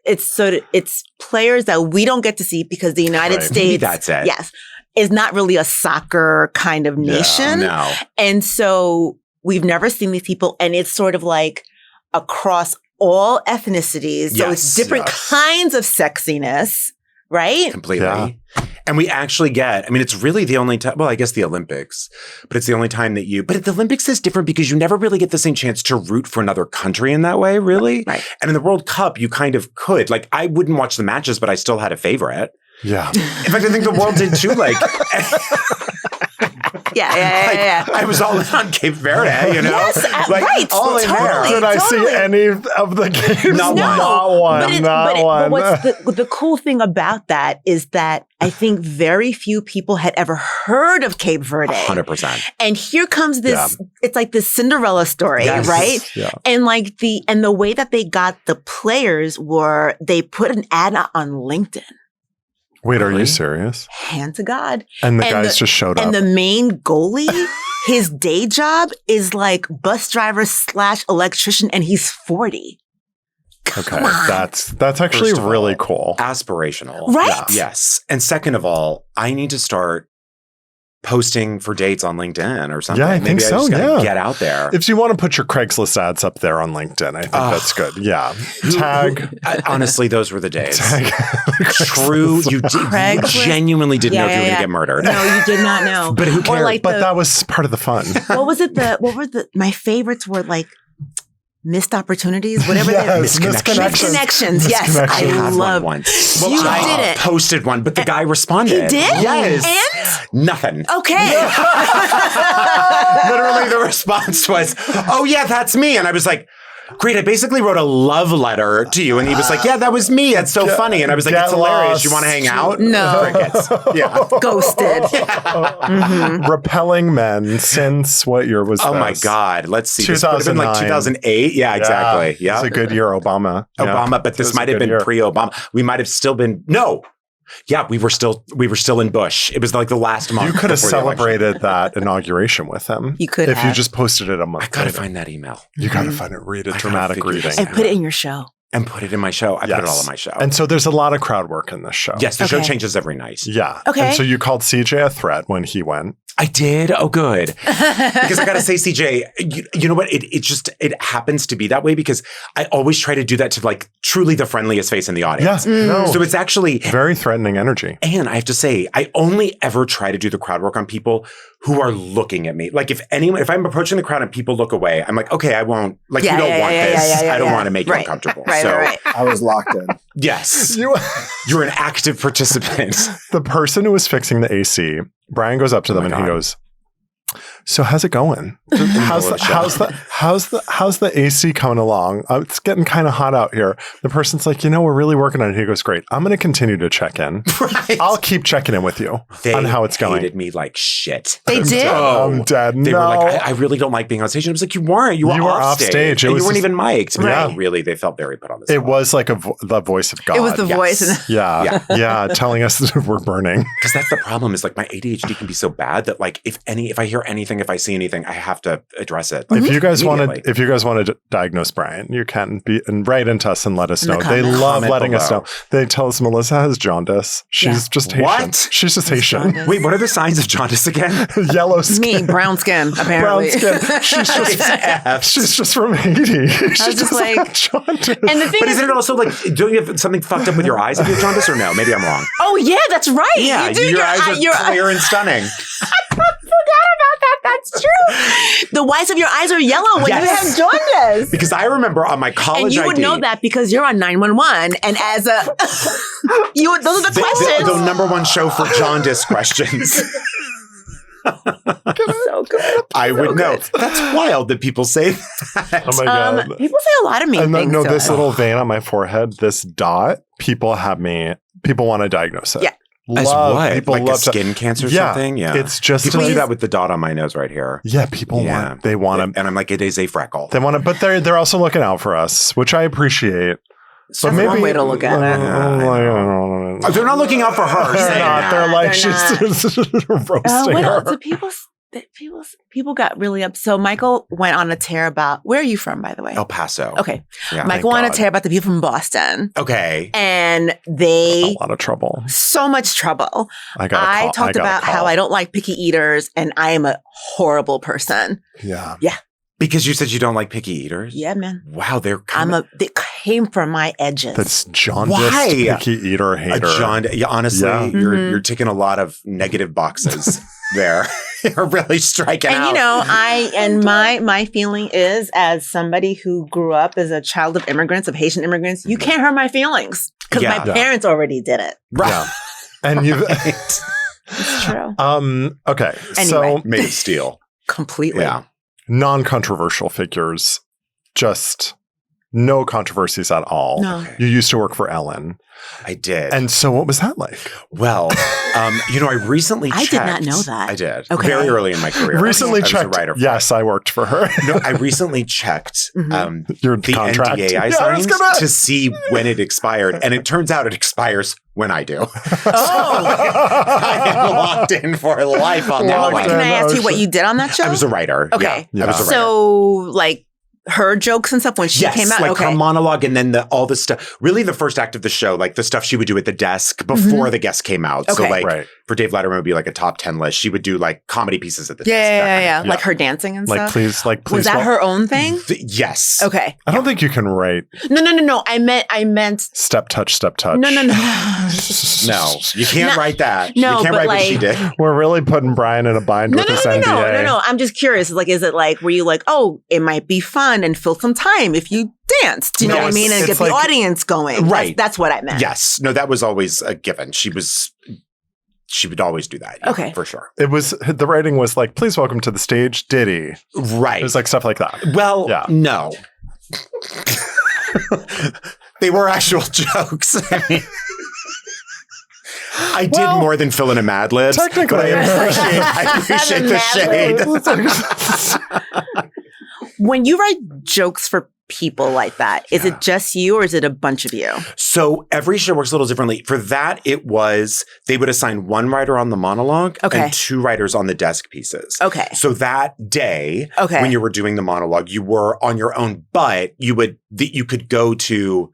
it's players that we don't get to see because the United
Right.
States,
Maybe that's it.
yes, is not really a soccer kind of nation,
No.
and so we've never seen these people, and it's sort of like across all ethnicities, so it's
Yes,
different
yes.
kinds of sexiness, right?
Completely.
Yeah.
And we actually get, I mean, it's really the only time, well, I guess the Olympics, but it's the only time that but the Olympics is different because you never really get the same chance to root for another country in that way, really.
Right.
And in the World Cup, you kind of could. Like, I wouldn't watch the matches, but I still had a favorite.
Yeah.
In fact, I think the world did too. Like,
Yeah.
I was all in on Cape Verde, you know?
Yes,
like,
right,
all in
totally.
there.
Did I see
Totally.
any of the games?
Not one.
Not one.
But
Not one.
what's the cool thing about that is that I think very few people had ever heard of Cape Verde.
100%.
And here comes this, it's like this Cinderella story,
Yes.
right?
Yeah.
And like the way that they got the players were they put an ad on LinkedIn.
Wait, are
Really?
you serious?
Hand to God.
And the
And
guys just showed up.
And the main goalie, his day job is like bus driver / electrician, and he's 40.
Okay,
Come on.
that's actually
First of
really
all,
cool.
Aspirational.
Right?
Yes. And second of all, I need to start posting for dates on LinkedIn or something.
Yeah, I
Maybe
think
I
so,
just gotta
yeah.
get out there.
If you want to put your Craigslist ads up there on LinkedIn, I think that's good. Yeah, tag.
Honestly, those were the days.
Tag.
True. You
Craigslist?
genuinely didn't know if you were going
Yeah.
to get murdered.
No, you did not know.
But who cares?
Or like
But that was part of the fun.
what were my favorites were like missed opportunities, whatever
Yes,
they're
misconnections.
Yes,
I
I
had
love.
one once. Well,
You
I
did it.
posted one, but the guy responded.
He did?
Yes. Nothing.
Okay.
Literally, the response was, "Oh yeah, that's me," and I was like, "Great!" I basically wrote a love letter to you, and he was like, "Yeah, that was me. It's so funny." And I was like, "It's hilarious.
lost.
You want to hang out?"
No.
Crickets. Yeah.
Ghosted.
Repelling men since what year was
Oh
this?
my God. Let's see. This would have been like
2009.
2008. Yeah, exactly. Yeah.
It's a good year, Obama. Yeah.
Obama, but
It
this
was a
might have
good
been
year.
pre-Obama. We might have still been Yeah, we were still in Bush. It was like the last month.
You could have
before the election.
celebrated that inauguration with him.
You could
if you
have.
just posted it a month
I gotta
later.
find that email
You gotta find it. Read a
I gotta
dramatic
figure
reading.
this
And put it in your show.
and put it in my show. I put it all in my show.
And so there's a lot of crowd work in this show.
yes, the show
Okay.
changes every night.
Yeah.
Okay.
And so you called CJ a threat when he went.
I did. Oh, good. Because I gotta say, CJ, you know what? It happens to be that way because I always try to do that to like truly the friendliest face in the audience.
Yeah. No.
So it's actually.
Very threatening energy.
And I have to say, I only ever try to do the crowd work on people who are looking at me. Like if I'm approaching the crowd and people look away, I'm like, okay, I won't. Like you don't want this. I don't want to make you uncomfortable.
Right.
I was locked in.
Yes,
You-
you're an active participant.
the person who was fixing the AC, Brian goes up to them and he goes, "So how's it going? How's the AC coming along? It's getting kind of hot out here." The person's like, "We're really working on it." He goes, "Great. I'm going to continue to check in.
Right.
I'll keep checking in with you
They
on how it's going."
hated me like shit.
They did?
I'm dead.
They
No.
were like, I really don't like being on stage. And I was like, you weren't. You were off stage.
It
And
was
you weren't
just-
even mic'd.
Yeah.
But really, they felt very put on the spot.
It was like the voice of God.
It was the voice. And
Yeah, telling us that we're burning.
Because that's the problem is like my ADHD can be so bad that like if I hear anything, if I see anything, I have to address it.
If you guys
Immediately.
want to diagnose Brian, you can write into us and let us
In the
know. They
comments.
love
Comment
letting us
below.
know. They tell us Mélissa has jaundice. She's just Haitian.
What?
She's just Haitian.
jaundice.
Wait, what are the signs of jaundice again?
Yellow skin.
Me, brown skin,
Brown
apparently.
skin. She's just from Haiti. She
just
doesn't
like-
have jaundice.
And the thing
But
is,
isn't it also like, don't you have something fucked up with your eyes if you have jaundice or no? Maybe I'm wrong.
oh yeah, that's right.
Yeah,
you do.
your eyes are
your
clear and stunning.
That's true. The whites of your eyes are yellow when
Yes.
you have jaundice.
Because I remember on my college
And you would
ID,
know that because you're on 911, and as a those are the questions.
the number one show for jaundice questions.
So good.
I would know. That's wild that people say that.
Oh my God.
People say a lot of mean
And then,
things.
no,
to
this
us.
little vein on my forehead, this dot, people want to diagnose it.
Yeah.
As what?
People
like a
love
skin cancer or
Yeah,
something? Yeah.
it's just
people do
like-
that with the dot on my nose right here.
Yeah, people want to.
And I'm like, it is a freckle.
They want to, but they're also looking out for us, which I appreciate. But
That's one way to look at it.
Oh, they're not looking out for her.
They're
saying
not.
that.
They're like
They're
she's roasting
what
her.
else? People got really up. So Michael went on a tear about, where are you from, by the way?
El Paso.
Okay.
Yeah.
Michael went on a
God.
tear about the people from Boston.
Okay.
And
A
they,
lot of trouble.
so much trouble.
I got.
talked about how I don't like picky eaters and I am a horrible person.
Yeah.
Because you said you don't like picky eaters?
Yeah, man.
Wow, they're kind
They came from my edges.
That's jaundiced,
Why?
picky eater, hater.
Yeah, honestly,
Yeah.
you're ticking a lot of negative boxes there. You're really striking
and
out.
my feeling is, as somebody who grew up as a child of Haitian immigrants, you can't hurt my feelings because
Yeah.
my parents already did it.
Right.
Yeah. And you've.
It's true.
Okay.
Anyway.
So
Made of steel.
Completely.
Yeah.
non-controversial figures, just no controversies at all.
No.
You used to work for Ellen.
I did.
And so what was that like?
Well, I recently
I
checked.
did not know that.
I did.
Okay.
Very early in my career.
Recently
I was
checked.
a writer for
Yes, I worked for her.
No, I recently checked
Your
the
contract.
NDA I
Yeah,
signed
was gonna-
to see when it expired. And it turns out it expires when I do.
Oh.
I am locked in for life on that
Locked
one.
in.
Can I ask you
Oh,
what
shit.
you did on that show?
I was a writer.
Okay.
Yeah, I was a writer.
So, like, her jokes and stuff when she
yes,
came out?
like
Okay.
her monologue and then all the stuff. Really the first act of the show, like the stuff she would do at the desk before the guest came out. So
Okay.
like
Right.
for Dave Letterman would be like a top 10 list. She would do like comedy pieces at the desk.
Yeah. Like her dancing and
Like,
stuff.
please.
Was that her own thing?
Yes.
Okay.
I don't think you can write
No. I meant.
step touch.
No.
No, you can't write that.
No,
you can't
but
write
like-
what she did.
We're really putting Bryan in a bind with this NDA.
No. I'm just curious. Like, is it like, were you like, oh, it might be fun and fill some time if you dance? Do you know
No,
what I mean? And
it's
get the
like-
audience going.
Right.
That's what I meant.
Yes. No, that was always a given. She would always do that. Yeah,
Okay.
For sure.
It was, the writing was like, please welcome to the stage, Diddy.
Right.
It was like stuff like that.
Well,
Yeah.
no. They were actual jokes. I did
Well,
more than fill in a Mad Libs.
technically-
but I appreciate the shade.
When you write jokes for people like that, is it just you or is it a bunch of you?
So every show works a little differently. For that, it was, they would assign one writer on the monologue and two writers on the desk pieces.
Okay.
So that day,
Okay.
when you were doing the monologue, you were on your own, but you could go to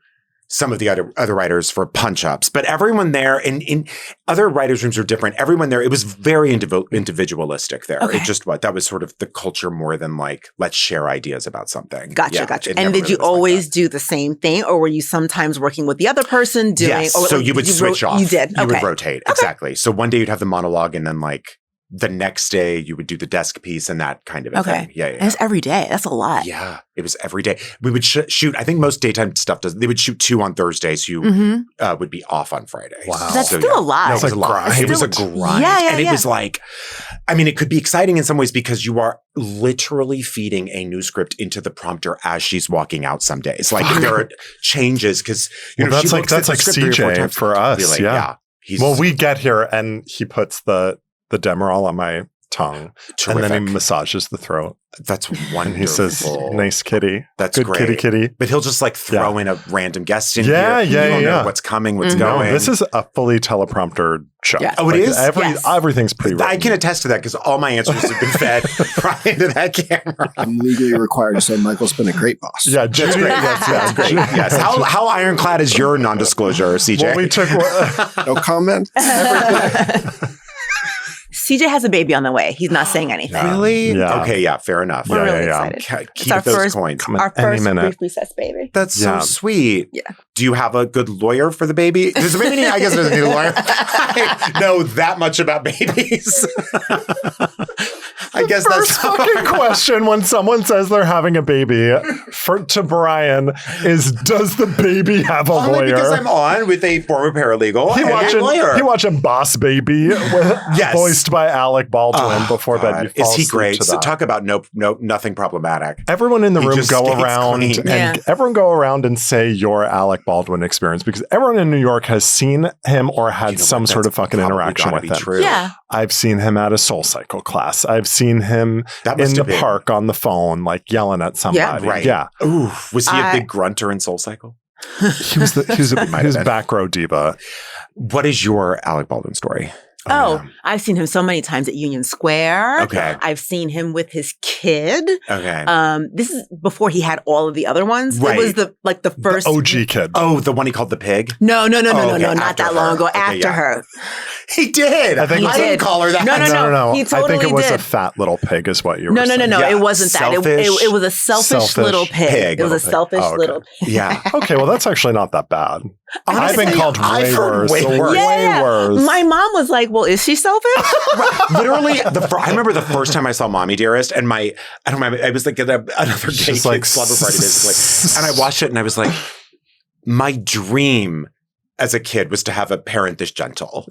some of the other writers for punch-ups. But everyone there, in other writers' rooms are different. Everyone there, it was very individualistic there.
Okay.
It just was. That was sort of the culture more than like, let's share ideas about something.
Gotcha.
it
And
never
did you
really was like
always
that.
do the same thing, or were you sometimes working with the other person doing?
Yes.
Or
So
like,
you would switch off.
You did.
You would rotate. Exactly. So one day you'd have the monologue, and then like the next day you would do the desk piece and that kind of a thing. Yeah.
And it's every day. That's a lot.
Yeah, it was every day. We would shoot. I think most daytime stuff does. They would shoot 2 on Thursday, so you would be off on Friday.
Wow.
That's
So,
still a lot.
No, it was a lot. It was a grind, and it was like, I mean, it could be exciting in some ways because you are literally feeding a new script into the prompter as she's walking out. Some days, like there are changes because
that's like CJ for us. Yeah. Well, we get here and he puts the Demerol on my tongue, and then he massages the throat.
That's wonderful.
And he says, "Nice kitty.
That's
good
great.
Kitty."
But he'll just like throw in a random guest in
Yeah,
here.
yeah,
You don't
yeah.
know what's coming, what's
No,
going.
this is a fully teleprompter show.
Yeah.
Oh, it is?
Everything's pre-written.
I can attest to that because all my answers have been fed right into that camera.
I'm legally required to say Michael's been a great boss.
Yeah,
That's great. That's great. Yes. How ironclad is your non-disclosure, CJ?
Well, we took.
No comment.
CJ has a baby on the way. He's not saying anything.
Really?
Yeah.
Okay, yeah, fair enough.
We're really
yeah.
excited.
Keep
our
those
first-
coins.
Our
Any
first
minute.
brief recess baby.
That's
Yeah.
so sweet.
Yeah.
Do you have a good lawyer for the baby? Does the baby need, I guess it doesn't need a lawyer. I know that much about babies. I guess
First
that's
fucking question when someone says they're having a baby to Bryan is, does the baby have a
only
lawyer?
because I'm on with a former paralegal and a lawyer.
He watching Boss Baby, voiced by Alec Baldwin before bed. You fall
Is he
asleep
great?
to
So
that.
talk about nothing problematic.
Everyone in the
He
room
just
go
stays
around
clean.
and
Yeah.
everyone go around and say your Alec Baldwin experience because everyone in New York has seen him or had
You know
some
what?
sort of
That's
fucking
probably
interaction
gotta
with
be
him.
true.
Yeah.
I've seen him at a Soul Cycle class. I've seen him
That
in
must
the
have been-
park on the phone, like yelling at somebody.
Right.
Yeah.
Ooh, was he a big grunter in Soul Cycle?
He was a back row diva.
What is your Alec Baldwin story?
Oh, I've seen him so many times at Union Square.
Okay.
I've seen him with his kid.
Okay.
This is before he had all of the other ones.
Right.
It was the first
OG kid.
Oh, the one he called the pig?
No,
okay,
not
after
that long
her.
ago.
Okay,
After
yeah.
her.
He did.
I think
He
I didn't
did.
call her that.
No.
No.
He
I think
totally
it was a
did.
fat little pig, is what you were
No.
saying.
No.
Yeah,
It wasn't that.
selfish.
It was a selfish little pig. It was a
little pig.
selfish
Oh, okay.
little pig.
Yeah.
Okay, well, that's actually not that bad.
Honestly,
I've been called
I've
way
heard
worse.
way worse.
Yeah.
Way worse.
My mom was like, "Well, is she selfish?"
Literally, I remember the first time I saw Mommy Dearest, and I don't remember, I was like at another gay
She's
kid's
like,
slumber party, basically. And I watched it, and I was like, my dream as a kid was to have a parent this gentle.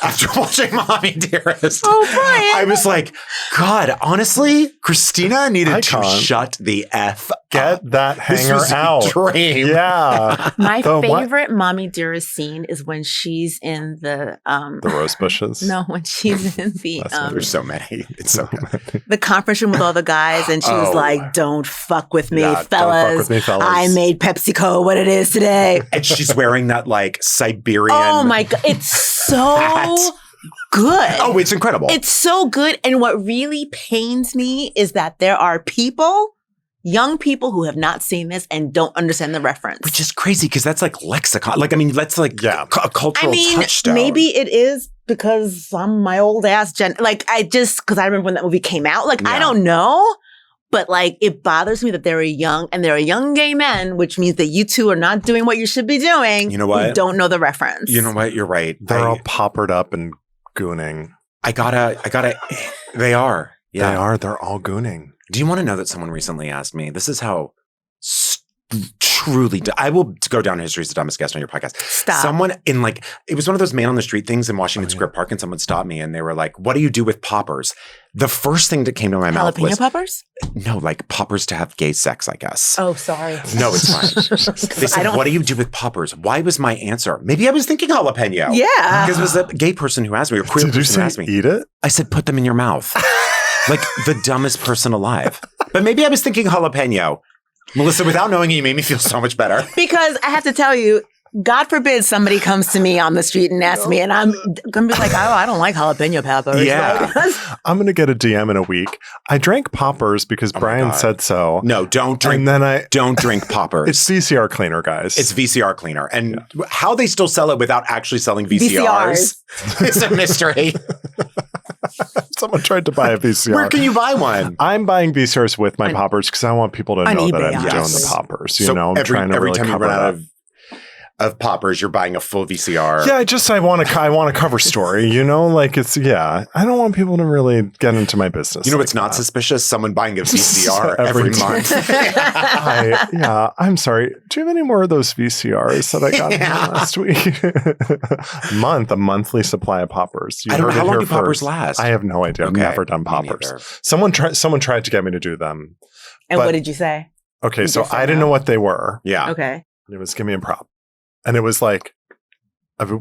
After watching Mommy Dearest,
Oh, Bryan.
I was like, God, honestly, Christina needed to
Icon.
shut the F
Get
up.
that
This
hanger
was a
out.
dream.
Yeah.
My
The what?
favorite Mommy Dearest scene is when she's in the
The rose bushes.
no, when she's in the
There's so many. It's so good.
the conference room with all the guys, and she was
Oh.
like, "Don't fuck with me,
Yeah, don't
fellas.
fuck with me, fellas."
I made PepsiCo what it is today."
And she's wearing that like Siberian.
Oh my god, it's so
hat.
good.
Oh, it's incredible.
It's so good. And what really pains me is that there are people young people who have not seen this and don't understand the reference.
Which is crazy because that's like lexicon. Like, I mean, that's like a cultural touchstone.
Maybe it is because I'm my old ass because I remember when that movie came out. Like, I don't know. But like, it bothers me that they're young gay men, which means that you two are not doing what you should be doing.
You know what?
You don't know the reference.
You know what? You're right.
They're all poppered up and gooning.
I gotta, they are. Yeah.
They are. They're all gooning.
Do you want to know that someone recently asked me, this is how truly, I will go down in history as the dumbest guest on your podcast.
Stop.
Someone it was one of those man on the street things in Washington Square Park, and someone stopped me and they were like, what do you do with poppers? The first thing that came to my mouth was—
Jalapeno poppers?
No, like poppers to have gay sex, I guess.
Oh, sorry.
No, it's fine. They said, what do you do with poppers? Why was my answer? Maybe I was thinking jalapeno.
Yeah.
Because it was a gay person who asked me, or queer person who asked me.
Eat it?
I said, put them in your mouth. Like the dumbest person alive. But maybe I was thinking jalapeno. Mélissa, without knowing you made me feel so much better.
Because I have to tell you, God forbid somebody comes to me on the street and asks me, and I'm going to be like, oh, I don't like jalapeno peppers.
Yeah.
Like,
I'm going to get a DM in a week. I drank poppers because Bryan said so.
No, don't drink.
And then
don't drink poppers.
It's VCR cleaner, guys.
It's VCR cleaner. And how they still sell it without actually selling VCRs. is a mystery.
Someone tried to buy a VCR.
Where can you buy one?
I'm buying VCRs with my poppers because I want people to know
eBay,
that I'm doing
obviously.
the poppers.
So
I'm trying to
every
really
time you
cover
run out
that.
of poppers, you're buying a full VCR.
Yeah, I want a cover story, like I don't want people to really get into my business.
You know
like
what's not
that.
suspicious? Someone buying a VCR
Every
every month.
I'm sorry. Do you have any more of those VCRs that I got last week? A monthly supply of poppers.
I don't know, how long do poppers last?
I have no idea. I've never done poppers. Someone tried to get me to do them.
and what did you say?
Okay,
You
so
just said
I didn't
no?
know what they were.
Yeah.
Okay.
It was give me a prop. And it was like,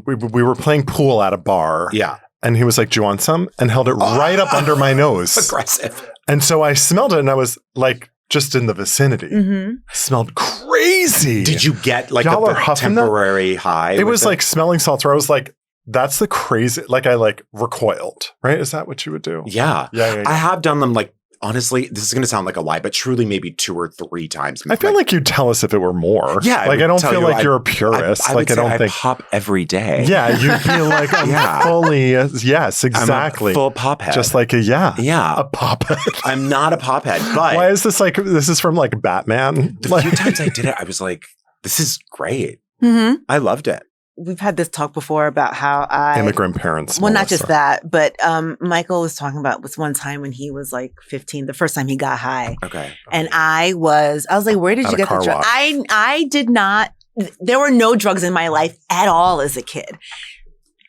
we were playing pool at a bar.
Yeah.
And he was like, do you want some? And held it right up under my nose.
Aggressive.
And so I smelled it and I was like, just in the vicinity.
Mm-hmm.
Smelled crazy.
Did you get like
Y'all are
a
huffing that?
temporary high?
It was like smelling salts where I was like, that's the crazy, like I like recoiled, right? Is that what you would do?
Yeah.
Yeah.
I have done them like, honestly, this is going to sound like a lie, but truly maybe 2 or 3 times.
I feel like you'd tell us if it were more.
Yeah.
Like I don't feel like you're a purist.
I
like I don't think.
pop every day.
Yeah. You'd be like, I'm fully, yes, exactly.
I'm a full pop head.
Just like
Yeah.
a pop head.
I'm not a pop head, but
Why is this like, this is from like Batman?
the few times I did it, I was like, this is great.
Mm-hmm.
I loved it.
We've had this talk before about how
Immigrant parents.
Well, not just
Mélissa.
that, but Michael was talking about this one time when he was like 15, the first time he got high.
Okay.
And I was like, where did
At
you
a
get the
car
drug?
wash.
I did not, there were no drugs in my life at all as a kid.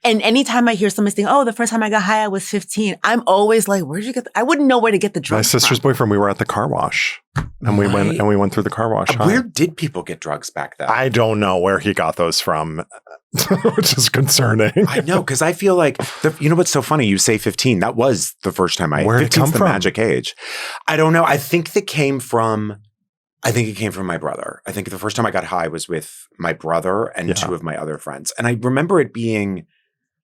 And anytime I hear somebody saying, oh, the first time I got high, I was 15, I'm always like, where did you get I wouldn't know where to get the
My
drugs
sister's
from.
boyfriend, we were at the car wash and we went through the car wash.
Where did people get drugs back then?
I don't know where he got those from, which is concerning.
I know, because I feel like, you know what's so funny? You say 15. That was the first time
Where'd it
15's
come
the
from?
magic age. I don't know. I think it came from my brother. I think the first time I got high was with my brother and 2 of my other friends. And I remember it being,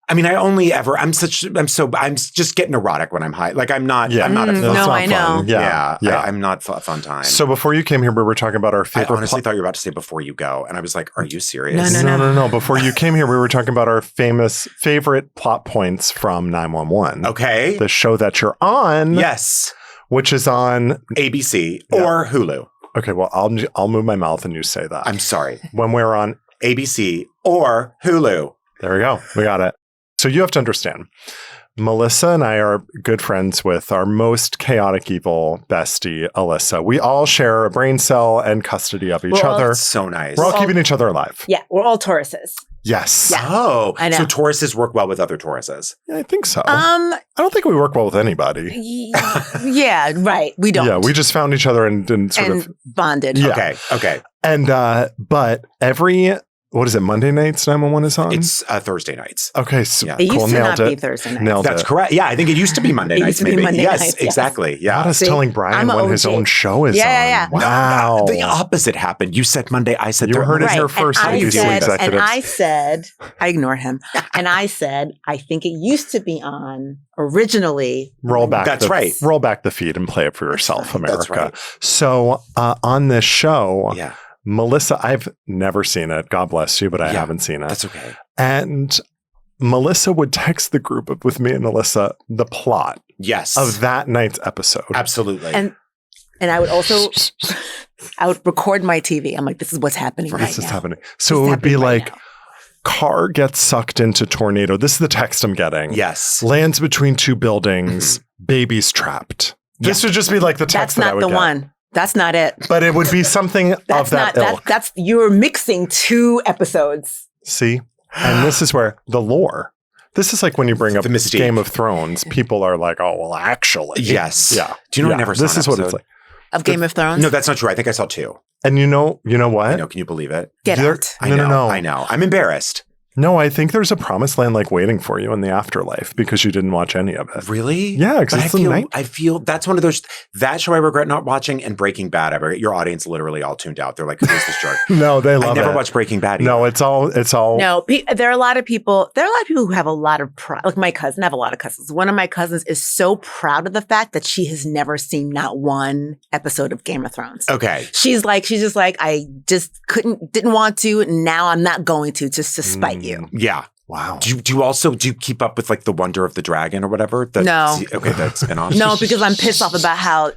I mean, I'm just getting erotic when I'm high. Like I'm not a
no, I know.
Yeah.
I'm not a fun time.
So before you came here, we were talking about our
I
favorite.
honestly thought you were about to say before you go. And I was like, are you serious?
No. Before you came here, we were talking about our favorite plot points from 911.
Okay.
The show that you're on.
Yes.
Which is on
ABC or Hulu.
Okay, well, I'll move my mouth and you say that.
I'm sorry.
When we're on
ABC or Hulu.
There we go. We got it. So you have to understand, Mélissa and I are good friends with our most chaotic evil bestie, Alyssa. We all share a brain cell and custody of each other.
That's so nice.
We're all keeping each other alive.
Yeah, we're all Tauruses.
Yes.
Yeah.
Oh,
I know.
so Tauruses work well with other Tauruses.
Yeah, I think so. I don't think we work well with anybody.
Yeah, right. We don't.
Yeah, we just found each other and sort of
bonded.
Yeah.
Okay.
And but every what is it? Monday nights 911 is on?
It's Thursday nights.
Okay. So
Yeah.
It used
cool.
to
Nailed
not be
it.
Thursday night.
Nailed
That's
it.
correct. Yeah, I think it used to be Monday
It
nights,
used to be
maybe.
Monday
yes,
nights, yes.
exactly. Yeah.
God is
See,
telling Bryan
I'm a
when his
OG.
own show is
Yeah.
on. Wow.
The opposite happened. You said Monday, I said
You
Thursday.
heard it here
Right.
first.
And I
ABC
said,
executives.
I ignored him. And I said, I think it used to be on originally.
Roll back.
That's right.
Roll back the feed and play it for yourself, America.
That's right.
So on this show,
Yeah,
Mélissa, I've never seen it. God bless you, but I
Yeah,
haven't seen it.
that's okay.
And Mélissa would text the group with me and Alyssa the plot
Yes.
of that night's episode.
Absolutely.
And I would also, I would record my TV. I'm like, this is what's happening right
This is
now.
happening.
This
So
is
it would be
happening right
like
now.
car gets sucked into tornado. This is the text I'm getting.
yes.
Lands between two buildings. Baby's trapped. This would just be like the text
That's
that I
not
would
the
get.
one. That's not it.
But it would be something of
That's
that
not,
ilk.
that's, you're mixing two episodes.
See? And this is where the lore. This is like when you bring up
The mystique.
Game of Thrones, people are like, oh, well, actually.
Yes.
Yeah.
Do you know I
Yeah.
never saw
This
an
is what it's
episode?
like.
Of Game of Thrones?
No, that's not true. I think I saw 2.
And you know
I
what?
know. Can you believe it?
Get
There-
out.
I
No,
know.
no.
I know. I'm embarrassed.
No, I think there's a promised land like waiting for you in the afterlife because you didn't watch any of it.
Really?
Yeah, because
But
it's the night.
I feel that's one of those, that show I regret not watching, and Breaking Bad. Your audience literally all tuned out. They're like, who's this jerk?
No, they
I
love
never
it.
watched Breaking Bad.
No, it's all.
No, there are a lot of people. There are a lot of people who have a lot of pride. Like my cousin, I have a lot of cousins. One of my cousins is so proud of the fact that she has never seen not one episode of Game of Thrones.
Okay.
She's just like, I just didn't want to. And now I'm not going to, just to spite you.
Yeah.
Wow.
Do you keep up with like the Wonder of the Dragon or whatever?
No.
Okay, that spinoff.
No, because I'm pissed off about how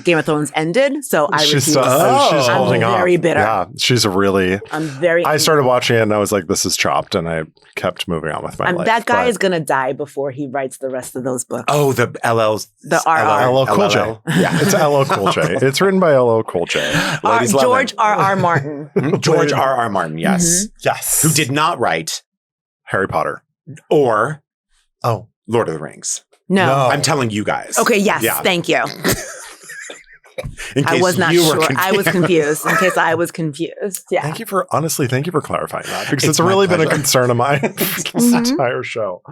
Game of Thrones ended. So I refuse.
She's
Oh.
holding
I'm
on.
very bitter.
Yeah, she's a really.
I'm very.
I started watching it and I was like, this is chopped, and I kept moving on with my life.
That guy
But
is gonna die before he writes the rest of those books.
Oh, the LLs.
The RR.
LL Cool J.
LL. Yeah.
It's LL Cool J. It's written by LL Cool J.
Ladies love
George
him.
R.R. Martin.
George R.R. Martin, yes.
Yes.
Who did not write
Harry Potter?
or
Oh,
Lord of the Rings.
No.
No.
I'm telling you guys.
Okay. Yes.
Yeah.
Thank you.
In
I
case
was not
you were
sure. I was confused. In case I was confused. Yeah.
thank you for clarifying that because
It's
it's
my
really been a
pleasure.
concern of mine this entire show.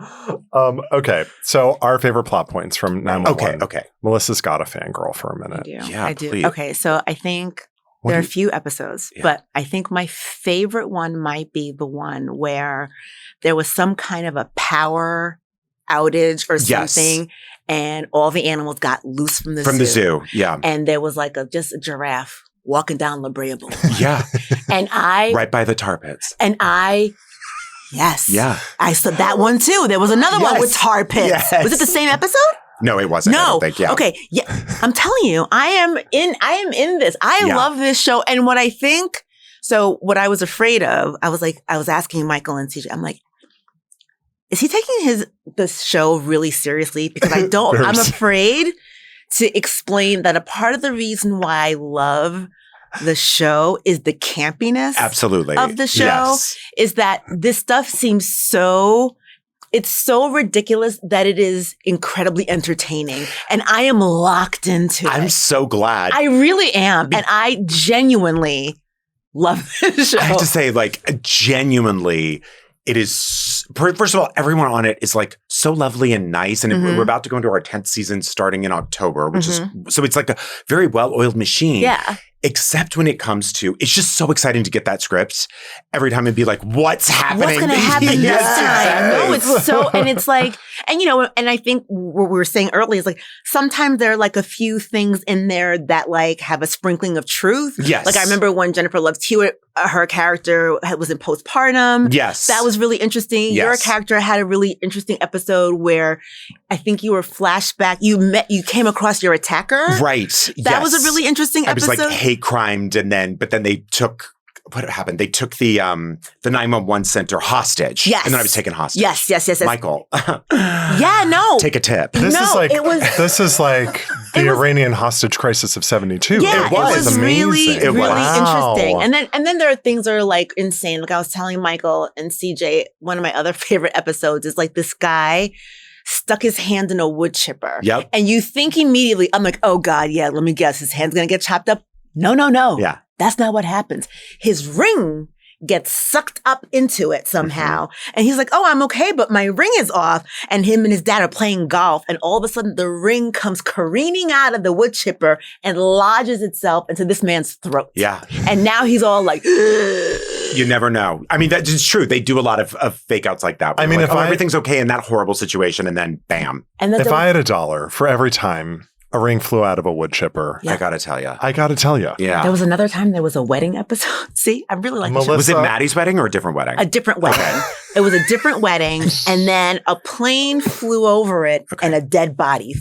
Okay, so our favorite plot points from 911.
Okay.
Melissa's got a fangirl for a
I
minute.
do.
Yeah,
I do.
please.
Okay. So I think
What
there are
do
a few episodes,
Yeah.
but I think my favorite one might be the one where there was some kind of a power outage or
Yes.
something, and all the animals got loose from the
From
zoo.
the zoo. Yeah.
And there was like just a giraffe walking down La Brea Boulevard.
Yeah.
And I,
Right by the tar pits.
yes.
Yeah.
I saw that one too. There was another one
Yes.
with tar pits.
Yes.
Was it the same episode?
No, it wasn't. I
No.
don't think. Yeah.
Okay. Yeah. I'm telling you, I am in this. I
Yeah.
love this show. And what I think, so what I was afraid of, I was asking Michael and CJ, I'm like, is he taking this show really seriously? Because I'm afraid to explain that a part of the reason why I love the show is the campiness
Absolutely.
of the show.
Yes.
Is that this stuff seems it's so ridiculous that it is incredibly entertaining. And I am locked into
I'm
it.
so glad.
I really am. And I genuinely love this show.
I have to say, like, genuinely, it is, first of all, everyone on it is like so lovely and nice. And
Mhm.
we're about to go into our 10th season starting in October, which is, so it's like a very well-oiled machine.
Yeah.
Except when it comes to, it's just so exciting to get that script every time and be like, what's happening?
What's going to happen this
Yes,
time?
exactly.
No, it's so, and it's like, and and I think what we were saying earlier is like, sometimes there are like a few things in there that like have a sprinkling of truth.
Yes.
Like I remember when Jennifer Love Hewitt, her character was in postpartum.
Yes.
That was really interesting. Your
Yes.
character had a really interesting episode where I think you were flashback. You came across your attacker.
Right.
That was a really interesting
I was
episode.
like hate crimed, but then they took, what happened? They took the 911 center hostage.
Yes.
And then I was taken hostage.
Yes.
Michael.
Yeah, no.
Take a tip.
This
No,
is like
it was-
this is like the
It was-
Iranian hostage crisis of 72.
Yeah,
It was
really,
amazing.
really
Wow.
interesting. And then there are things that are like insane. Like I was telling Michael and CJ, one of my other favorite episodes is like this guy stuck his hand in a wood chipper.
Yep.
And you think immediately, I'm like, oh God, yeah, let me guess, his hand's gonna get chopped up. No.
Yeah.
That's not what happens. His ring gets sucked up into it somehow. And he's like, oh, I'm okay, but my ring is off. And him and his dad are playing golf. And all of a sudden the ring comes careening out of the wood chipper and lodges itself into this man's throat.
Yeah.
And now he's all like,
you never know. I mean, that's true. They do a lot of fake outs like that.
I mean,
like,
if
everything's okay in that horrible situation, and then bam.
and then
If I had $1 for every time a ring flew out of a wood chipper,
Yeah.
I gotta tell you. Yeah.
there was another time there was a wedding episode. See, I really like the show.
Melissa-
Was it Maddie's wedding or a different wedding?
A different wedding. It was a different wedding. And then a plane flew over it and a dead body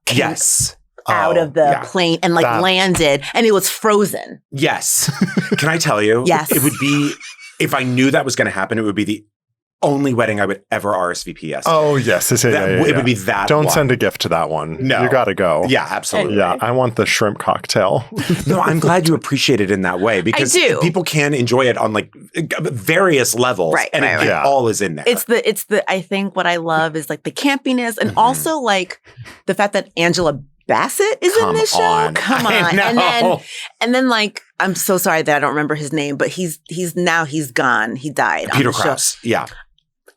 came
Yes.
out of the
yeah.
plane and like
That-
landed and it was frozen.
Yes. Can I tell you?
Yes.
It would be, if I knew that was going to happen, it would be the only wedding I would ever RSVP yes.
Oh, yes.
It would be that
Don't
one.
send a gift to that one.
No.
You got to go.
Yeah, absolutely.
Yeah, I want the shrimp cocktail.
No, I'm glad you appreciate it in that way because
do.
people can enjoy it on like various levels.
Right,
And
right,
it
right.
all is in there.
It's the I think what I love is like the campiness and also like the fact that Angela Bassett is
Come
in this show.
on.
Come
I
on.
know.
And then like I'm so sorry that I don't remember his name, but he's gone. He died. on
Peter
the show.
Krause. Yeah.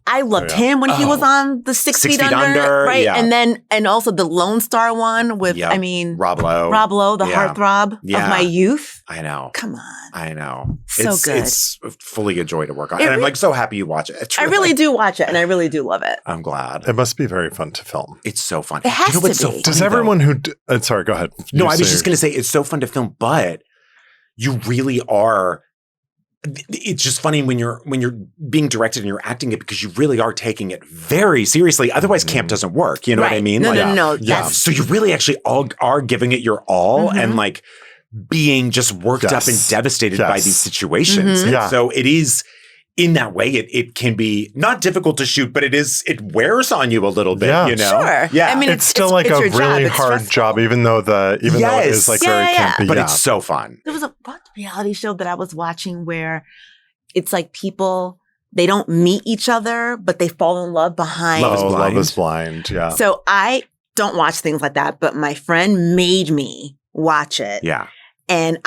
I loved
Oh, yeah.
him when he was
Oh.
on the 6
6
Feet
Feet
Under,
Under,
right?
yeah.
And also the Lone Star one with
Yep.
Rob
Rob Lowe.
Lowe, the
Yeah.
heartthrob
Yeah.
of my youth.
I know.
Come on.
I know.
So good.
It's fully a joy to work on.
It
And I'm
re-
like so happy you watch it. It's
I really do watch it and I really do love it.
I'm glad.
It must be very fun to film.
It's so fun.
It has
you know
to
what's so
be.
funny,
Does
though?
everyone who... sorry, go ahead.
No,
You
I was
say-
just going to say it's so fun to film, but you really are. It's just funny when you're being directed and you're acting it because you really are taking it very seriously. Otherwise, camp doesn't work. You know what I
Right.
mean?
No,
Like,
no.
Yeah.
That's
So you really actually all are giving it your all and like being just worked up and
Yes.
devastated by
Yes.
these situations.
Mhm.
And
Yeah.
so it is. In that way, it can be not difficult to shoot, but it wears on you a little bit,
Yeah.
you know?
Sure.
Yeah.
I mean,
It's still like
it's
a
your job.
really
It's
hard
stressful.
job, even though it is like
Yes.
very
Yeah.
campy.
but
yeah.
it's so fun.
There was a reality show that I was watching where it's like people, they don't meet each other, but they fall in love behind.
Love is Blind.
Love is Blind. Yeah.
So I don't watch things like that, but my friend made me watch it.
Yeah.
And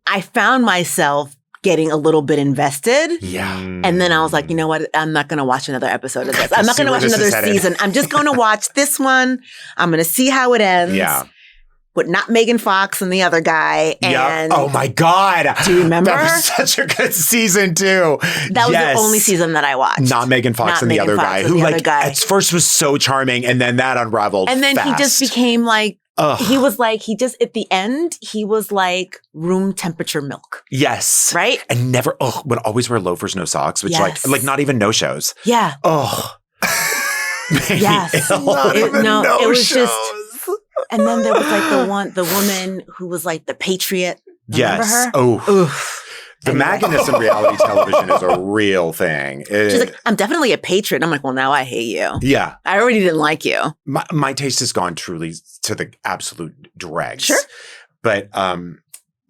I found myself getting a little bit invested.
Yeah.
And then I was like, you know what? I'm not going to watch another episode of this.
I
I'm not
see
going to
where
watch
this is
another
headed.
season. I'm just going to watch this one. I'm going to see how it ends.
Yeah.
With not Megan Fox and the other guy. And
Oh my God.
do you remember?
That was such a good season too.
That was
Yes.
the only season that I watched.
Not Megan Fox
Not
and the
Megan
other
Fox
guy
and
who
the
like
other guy.
at first was so charming and then that unraveled
And then he just
fast.
became like,
Ugh.
at the end, he was like room temperature milk,
Yes.
right?
And never, would always wear loafers, no socks, which
Yes.
like not even no shows.
Yeah.
Oh.
Yes.
Not
It-
even
no,
no
it was
shows.
just- And then there was like the woman who was like the patriot. Remember
Yes.
her?
Oh.
Oof.
The
Anyway.
Maginess in reality television is a real thing.
She's like, I'm definitely a patriot. I'm like, well, now I hate you.
yeah.
I already didn't like you.
My taste has gone truly to the absolute dregs.
Sure.
But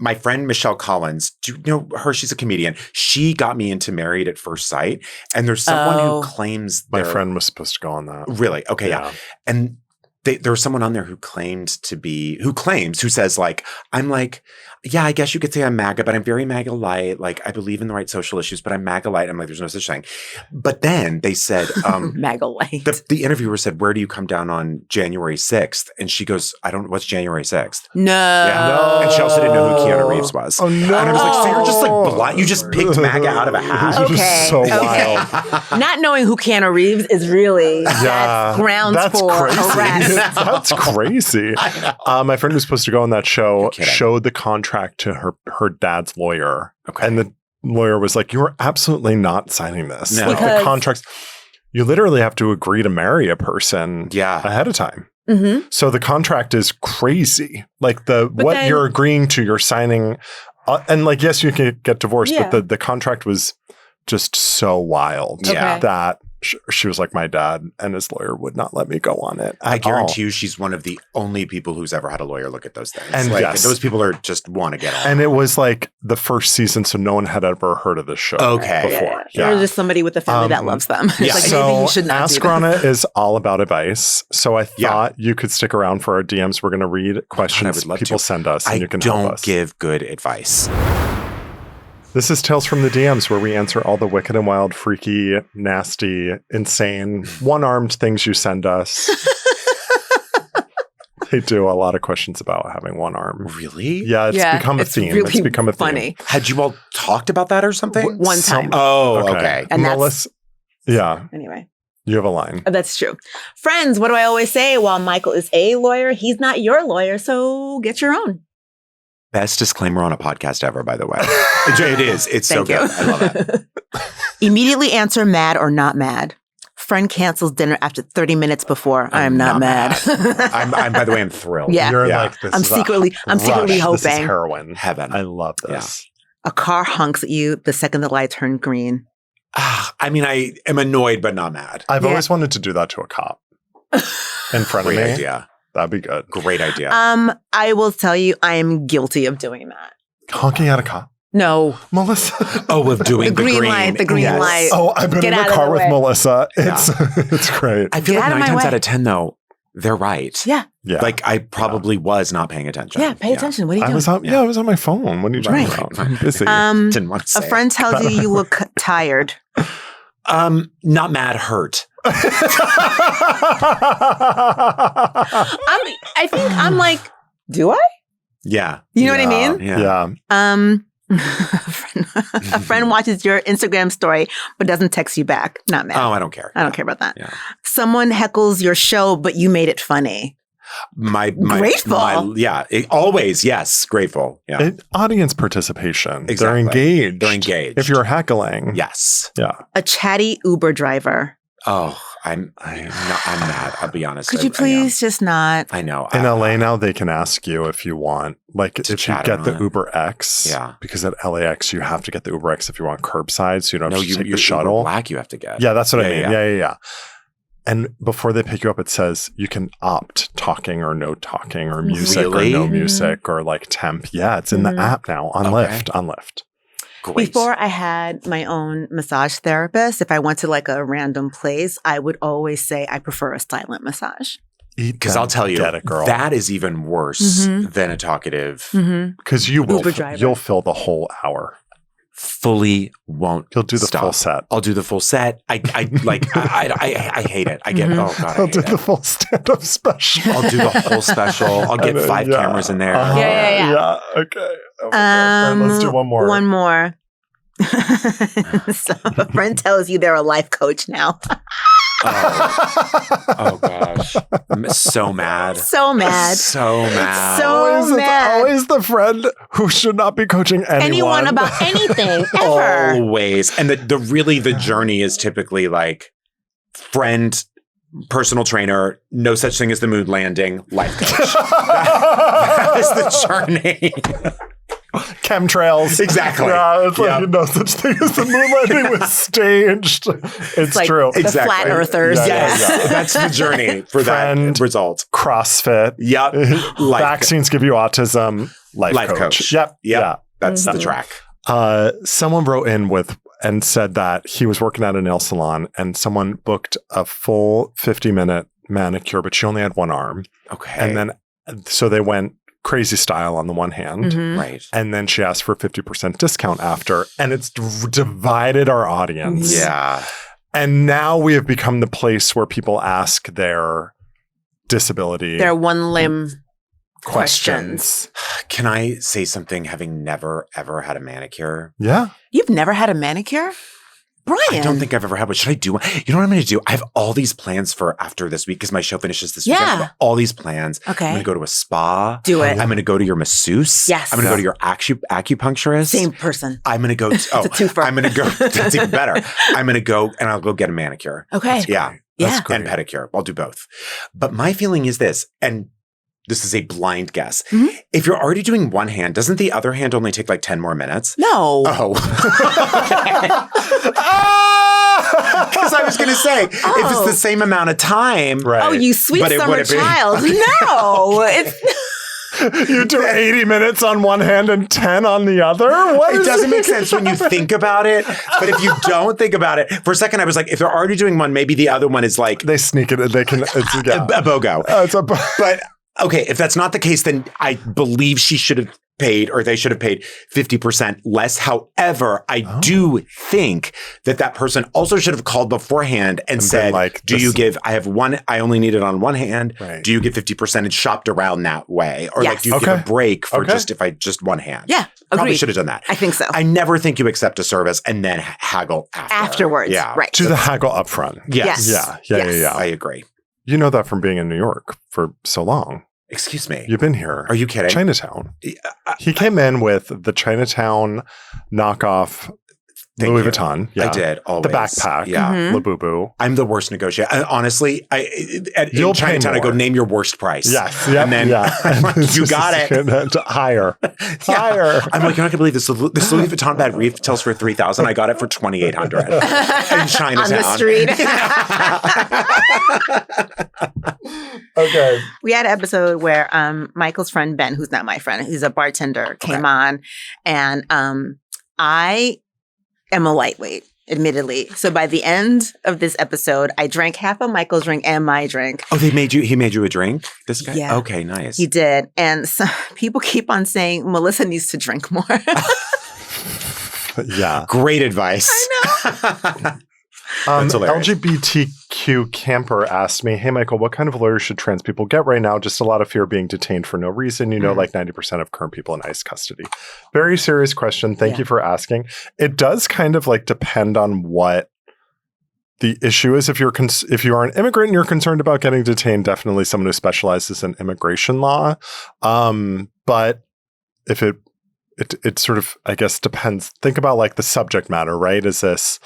my friend Michelle Collins, do you know her? She's a comedian. She got me into Married at First Sight. And there's someone
Oh.
who claims
My
they're-
friend was supposed to go on that.
Really? Okay, yeah. And there was someone on there who who says like, I'm like, yeah, I guess you could say I'm MAGA, but I'm very MAGA light. Like I believe in the right social issues, but I'm MAGA light. I'm like, there's no such thing. But then they said,
MAGA light.
the interviewer said, where do you come down on January 6th? And she goes, what's January 6th?
No.
Yeah. And she also didn't know who Keanu Reeves was.
Oh, no.
And I was like, so you're just like blind? You just picked MAGA out of a hat?
Okay.
So
Okay.
wild.
Not knowing who Keanu Reeves is really that's grounds
that's
for
crazy.
arrest.
That's crazy. My friend who's supposed to go on that show
You're kidding.
showed the contract to her dad's lawyer.
Okay.
And the lawyer was like, you are absolutely not signing this.
No.
Like
Because-
the contracts, you literally have to agree to marry a person
Yeah.
ahead of time.
Mm-hmm.
So the contract is crazy. Like
But
what
then-
you're agreeing to, you're signing. And like, yes, you can get divorced,
Yeah.
but the contract was just so wild
Yeah.
that she was like, my dad and his lawyer would not let me go on it.
I
at
guarantee
all.
you she's one of the only people who's ever had a lawyer look at those things.
And
like,
yes.
those people are just want to get on.
And it was like the first season, so no one had ever heard of this show
Okay.
before.
Yeah. Or just somebody with a family that loves them. It's
yeah.
like, maybe
So
you should not
Ask
do
Rana
this.
is all about advice. So I
Yeah.
thought you could stick around for our DMs. We're going to read questions
would love
people
to.
send us, and
I
you can help
don't
us.
give good advice.
This is Tales from the DMs, where we answer all the wicked and wild, freaky, nasty, insane, one-armed things you send us. They do a lot of questions about having one arm.
Really?
Yeah, it's become a theme.
Really
it's become a
funny.
theme.
Had you all talked about that or something?
One time.
Oh, okay.
And
Melissa, yeah,
Anyway.
you have a line.
That's true. Friends, what do I always say? While Michael is a lawyer, he's not your lawyer, so get your own.
Best disclaimer on a podcast ever, by the way. It is. It's so
Thank you.
good. I love it.
Immediately answer mad or not mad. Friend cancels dinner after 30 minutes before. I'm not mad.
I'm by the way, I'm thrilled.
Yeah.
You're
Yeah.
like, this
I'm
is a
secretly
rush.
hoping.
This is heroin.
Heaven.
I love this.
A car honks at you the second the light turned green.
I mean, I am annoyed, but not mad.
I've
Yeah.
always wanted to do that to a cop in front of
Great
me.
idea.
That'd be good.
Great idea.
I will tell you, I am guilty of doing that.
Honking at a cop.
No.
Melissa.
Of doing
The green light, the green
Yes.
light.
Oh, I've been
Get
in
out
a
of
car
the
with
way.
Melissa. It's great.
I feel
Get
like
out of
9
my
times
way.
out of 10, though, they're right.
Yeah.
Yeah.
Like, I probably was not paying attention.
Yeah. Pay attention. What are you
I
doing?
was on, I was on my phone. What are you talking
Right.
about? I'm busy.
Didn't want to
A
say
friend tells you you look tired.
it. Not mad, hurt.
I think I'm like, do I?
Yeah.
You know what I mean?
Yeah.
Yeah.
A friend watches your Instagram story but doesn't text you back. Not mad.
Oh, I don't care.
I don't care about that.
Yeah.
Someone heckles your show, but you made it funny.
My
Grateful.
always, yes, grateful. Yeah.
Audience participation.
Exactly.
They're engaged.
They're engaged.
If you're heckling.
Yes.
Yeah.
A chatty Uber driver.
Oh, I'm mad. I'll be honest.
Could you please just not?
I know.
In LA now, they can ask you if you want, like, if you
chat
get
on
the
it.
Uber X.
Yeah.
Because at LAX, you have to get the Uber X if you want curbside, so you don't
No,
have to take
you
the shuttle.
Black you have to get.
Yeah, that's what I mean.
Yeah.
Yeah. And before they pick you up, it says you can opt talking or no talking or music
Really?
or no music or like temp. Yeah, it's in the app now on Lyft. On Lyft.
Great.
Before I had my own massage therapist, if I went to like a random place, I would always say I prefer a silent massage.
Because I'll tell you,
get it, girl.
that is even worse
Mhm.
than a talkitive.
Because you will,
Uber driver.
you'll fill the whole hour.
Fully won't.
You'll do the
stop.
full set.
I'll do the full set. I hate it. I get.
Mhm.
Oh god, I
I'll
hate
do
it.
the full stand-up special.
I'll do the whole special. I'll get 5 cameras in there.
Uh-huh.
Yeah.
Yeah. Okay. Oh my God. All right, let's do one more.
One more. So a friend tells you they're a life coach now.
Oh gosh, I'm so mad.
So mad.
So mad.
So mad.
Always the friend who should not be coaching anyone.
About anything ever.
Always. And the journey is typically like friend, personal trainer, no such thing as the mood landing, life coach. That is the journey.
Chemtrails.
Exactly.
Yeah, it's
Yeah.
like no such thing as the moon landing was staged. It's
like
true.
the
Exactly.
flat earthers.
Yeah,
Yes,
yeah.
that's the journey for
Friend.
that result.
CrossFit.
Yep. Life
Vaccines give you autism. Life coach. Yep.
Yep. That's the
Mhm.
track.
Someone wrote in and said that he was working at a nail salon and someone booked a full 50-minute manicure, but she only had one arm.
Okay.
And then, so they went crazy style on the one hand.
Mhm.
right.
And then she asked for a 50% discount after. And it's divided our audience.
Yeah.
And now we have become the place where people ask their disability
Their one limb
questions.
Can I say something having never, ever had a manicure?
Yeah.
You've never had a manicure? Brian.
I don't think I've ever had one. Should I do one? You know what I'm going to do? I have all these plans for after this week because my show finishes this weekend.
Yeah.
I have all these plans.
Okay.
I'm going to go to a spa.
Do it.
I'm going to go to your masseuse.
Yes.
I'm going to go to your acupuncturist.
Same person.
I'm going to go.
a twofer.
I'm going to go. That's even better. I'm going to go and I'll go get a manicure.
Okay.
Yeah.
Yeah.
great.
And pedicure. I'll do both. But my feeling is this, and this is a blind guess.
Mhm.
If you're already doing one hand, doesn't the other hand only take like 10 more minutes?
No.
Oh. Because I was going to say, if it's the same amount of time.
Right.
Oh, you sweet
But it
summer
would've been-
child. No. It's
You do 80 minutes on one hand and 10 on the other? What
It
is
doesn't
it?
make sense when you think about it. But if you don't think about it, for a second, I was like, if they're already doing one, maybe the other one is like
They sneak it. They can. It's, yeah.
a BOGO.
It's a.
But okay, if that's not the case, then I believe she should have paid, or they should have paid 50% less. However, I do think that person also should have called beforehand and said, like, do you give, I only need it on one hand. Right. Do you give 50% and shopped around that way? Or like, do you give a break for just one hand?
Yeah.
Probably should have done that.
I think so.
I never think you accept a service and then haggle
afterwards.
Yeah.
Right.
Do the haggle up front.
Yes.
Yeah.
I agree.
You know that from being in New York for so long.
Excuse me.
You've been here.
Are you kidding?
Chinatown. He came in with the Chinatown knockoff Louis Vuitton. Yeah.
I did. Always.
The backpack.
Yeah.
Labubu.
I'm the worst negotiator. Honestly,
You'll
in Chinatown, I go, name your worst price.
Yes. Yep,
and then I'm like, you got it.
Higher.
Higher. I'm like, you're not going to believe this. This Louis Vuitton bag retails for $3,000. I got it for $2,800 in Chinatown.
On the street.
Okay.
We had an episode where Michael's friend Ben, who's not my friend, he's a bartender, came on, and I am a lightweight, admittedly. So by the end of this episode, I drank half of Michael's drink and my drink.
Oh, he made you a drink? This guy?
Yeah.
Okay, nice.
He did. And so people keep on saying Melissa needs to drink more.
Yeah.
Great advice.
I know.
LGBTQ camper asked me, hey, Michael, what kind of lawyers should trans people get right now? Just a lot of fear of being detained for no reason. You know, like 90% of current people in ICE custody. Very serious question. Thank you for asking. It does kind of like depend on what the issue is. If you are an immigrant and you're concerned about getting detained, definitely someone who specializes in immigration law. But if it sort of, I guess, depends. Think about like the subject matter, right? Is this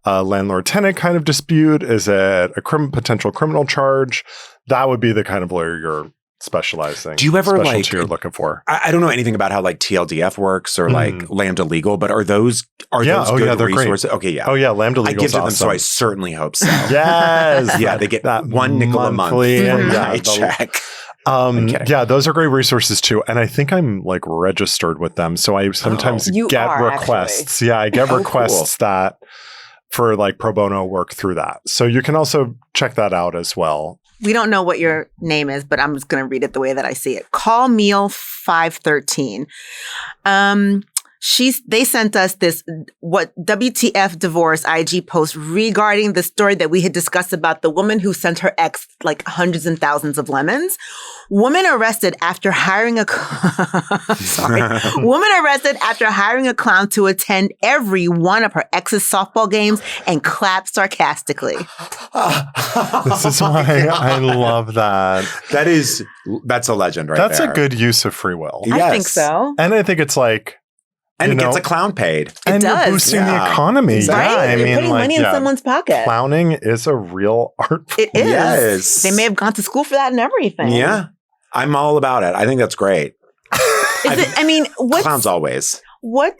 a landlord-tenant kind of dispute? Is it a potential criminal charge? That would be the kind of lawyer you're specializing.
Do you ever
you're looking for?
I don't know anything about how like TLDF works or like Lambda Legal, but are those good resources?
Great.
Okay, yeah.
Oh yeah, Lambda Legal.
I give to them, so I certainly hope so.
Yes.
Yeah, they get that $1 a month from my check.
Yeah, those are great resources too. And I think I'm like registered with them. So I sometimes get requests. Actually. Yeah, I get requests that for like pro bono work through that. So you can also check that out as well.
We don't know what your name is, but I'm just going to read it the way that I see it. Call Meal 513. They sent us this WTF divorce IG post regarding the story that we had discussed about the woman who sent her ex like hundreds and thousands of lemons. Woman arrested after hiring a clown to attend every one of her ex's softball games and clap sarcastically.
This is why I love that.
That's a legend, right?
That's
there.
a good use of free will.
Yes. I think so.
And I think it's like,
and it gets a clown paid.
And you're boosting the economy.
Exactly.
Yeah,
I mean, you're putting money in someone's pocket.
Clowning is a real art form.
It is.
Yes.
They may have gone to school for that and everything.
Yeah. I'm all about it. I think that's great. Clowns always.
What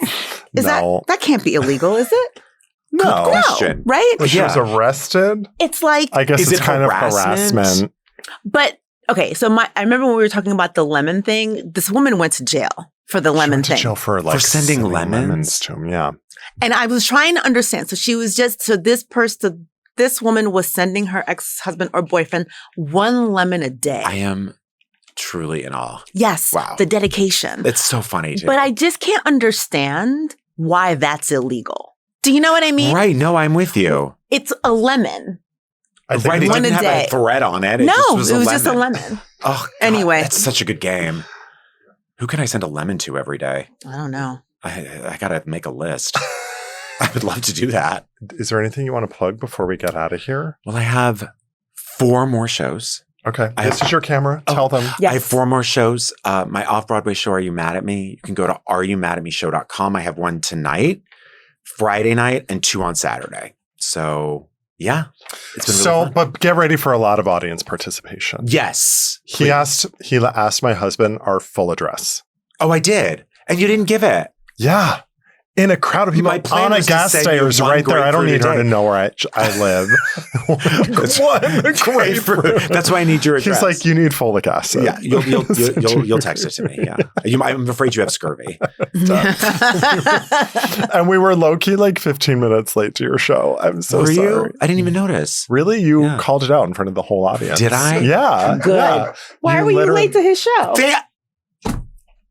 is that? That can't be illegal, is it?
No.
Good question.
Right?
But she was arrested.
It's like,
I guess it's kind of harassment.
But okay, so I remember when we were talking about the lemon thing, this woman went to jail for the lemon thing.
Jail for
sending lemons
to him, yeah.
And I was trying to understand. So she was this woman was sending her ex-husband or boyfriend one lemon a day.
I am truly in awe.
Yes.
Wow.
The dedication.
It's so funny, too.
But I just can't understand why that's illegal. Do you know what I mean?
Right. No, I'm with you.
It's a lemon.
Right. It didn't have a thread on it.
No, it was just a lemon.
Oh, God,
anyway.
It's such a good game. Who can I send a lemon to every day?
I don't know.
I got to make a list. I would love to do that.
Is there anything you want to plug before we get out of here?
Well, I have 4 more shows.
Okay. This is your camera. Tell them.
Yes.
I have 4 more shows. My off-Broadway show, Are You Mad at Me? You can go to areyoumadatme.show.com. I have one tonight, Friday night, and 2 on Saturday. So, yeah. It's been really fun.
But get ready for a lot of audience participation.
Yes.
He asked my husband our full address.
Oh, I did. And you didn't give it.
Yeah. In a crowd of people on a gas stairs right there. I don't need her to know where I live. One grapefruit.
That's why I need your address.
He's like, you need folic acid.
Yeah, you'll text it to me. Yeah, I'm afraid you have scurvy.
And we were low key like 15 minutes late to your show. I'm so sorry.
You? I didn't even notice.
Really? You called it out in front of the whole audience.
Did I?
Yeah.
Good.
Yeah.
Why were you late to his show?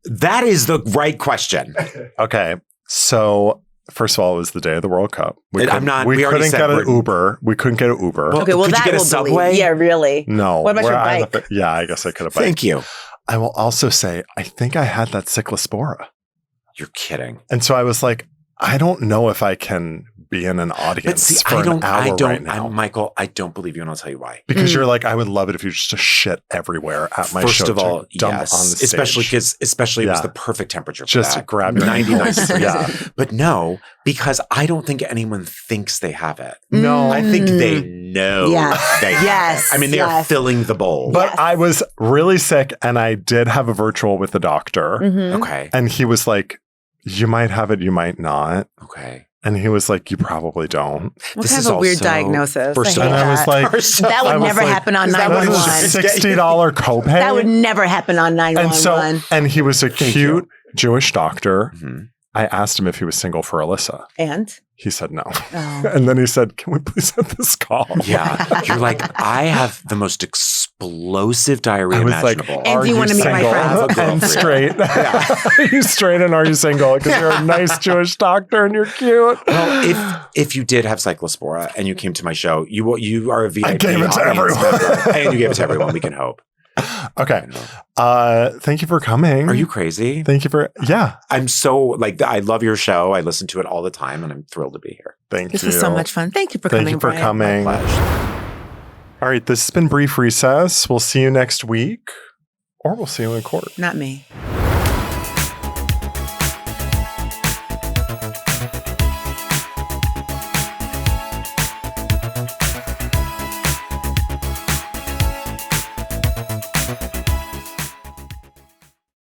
That is the right question.
Okay. So, first of all, it was the day of the World Cup. We
I'm not- we already
couldn't
said
get an
we're-
Uber. We couldn't get an Uber.
Well,
Okay, well,
could you
that
get a
will
subway?
believe. Yeah, really.
No.
What about
where
your
I
bike?
live- yeah, I guess I could have biked.
Thank you.
I will also say, I think I had that cyclospora.
You're kidding.
And so I was like, I don't know if I can be in an audience
But see,
for an hour right now.
Michael, I don't believe you, and I'll tell you why.
Because you're like, I would love it if you just shit everywhere at my show.
First of all,
to dump
yes,
on the stage.
especially it was
Yeah.
the perfect temperature for
Just
that.
grab your
99
ankles.
degrees.
Yeah.
But no, because I don't think anyone thinks they have it.
No.
I think they know
Yes.
they have
Yes.
it. I mean, they are
Yes.
filling the bowl.
But
Yes.
I was really sick and I did have a virtual with the doctor.
Mhm.
okay.
And he was like, you might have it, you might not.
Okay.
And he was like, you probably don't.
What
This
kind
is
of a weird
also-
diagnosis?
first
I
of
hate
And I was
that.
like,
that
I
would
was
never
like,
happen on
is that what it was?
911.
$60 copay.
That would never happen on
and
911.
so, and he was a
Thank
cute Jewish doctor.
Mhm.
I asked him if he was single for Alyssa.
And?
He said no.
Oh.
And then he said, can we please have this call?
Yeah. You're like, I have the most explosive diarrhea
I was like,
imaginable.
And
are
do you wanna meet my
single
friends?
I have a
and
girlfriend.
straight? Are you straight and are you single? Because you're a nice Jewish doctor and you're cute.
Well, if you did have cyclospora and you came to my show, you are a VIP.
I gave it to
audience
everyone.
member, and you gave it to everyone. We can hope.
Okay.
You know.
Thank you for coming.
Are you crazy?
Thank you for, yeah.
I'm so like, I love your show. I listen to it all the time, and I'm thrilled to be here.
Thank
This
you.
was so much fun. Thank you for
Thank
coming,
you for
Bryan.
coming.
My pleasure.
All right. This has been Brief Recess. We'll see you next week or we'll see you in court.
Not me.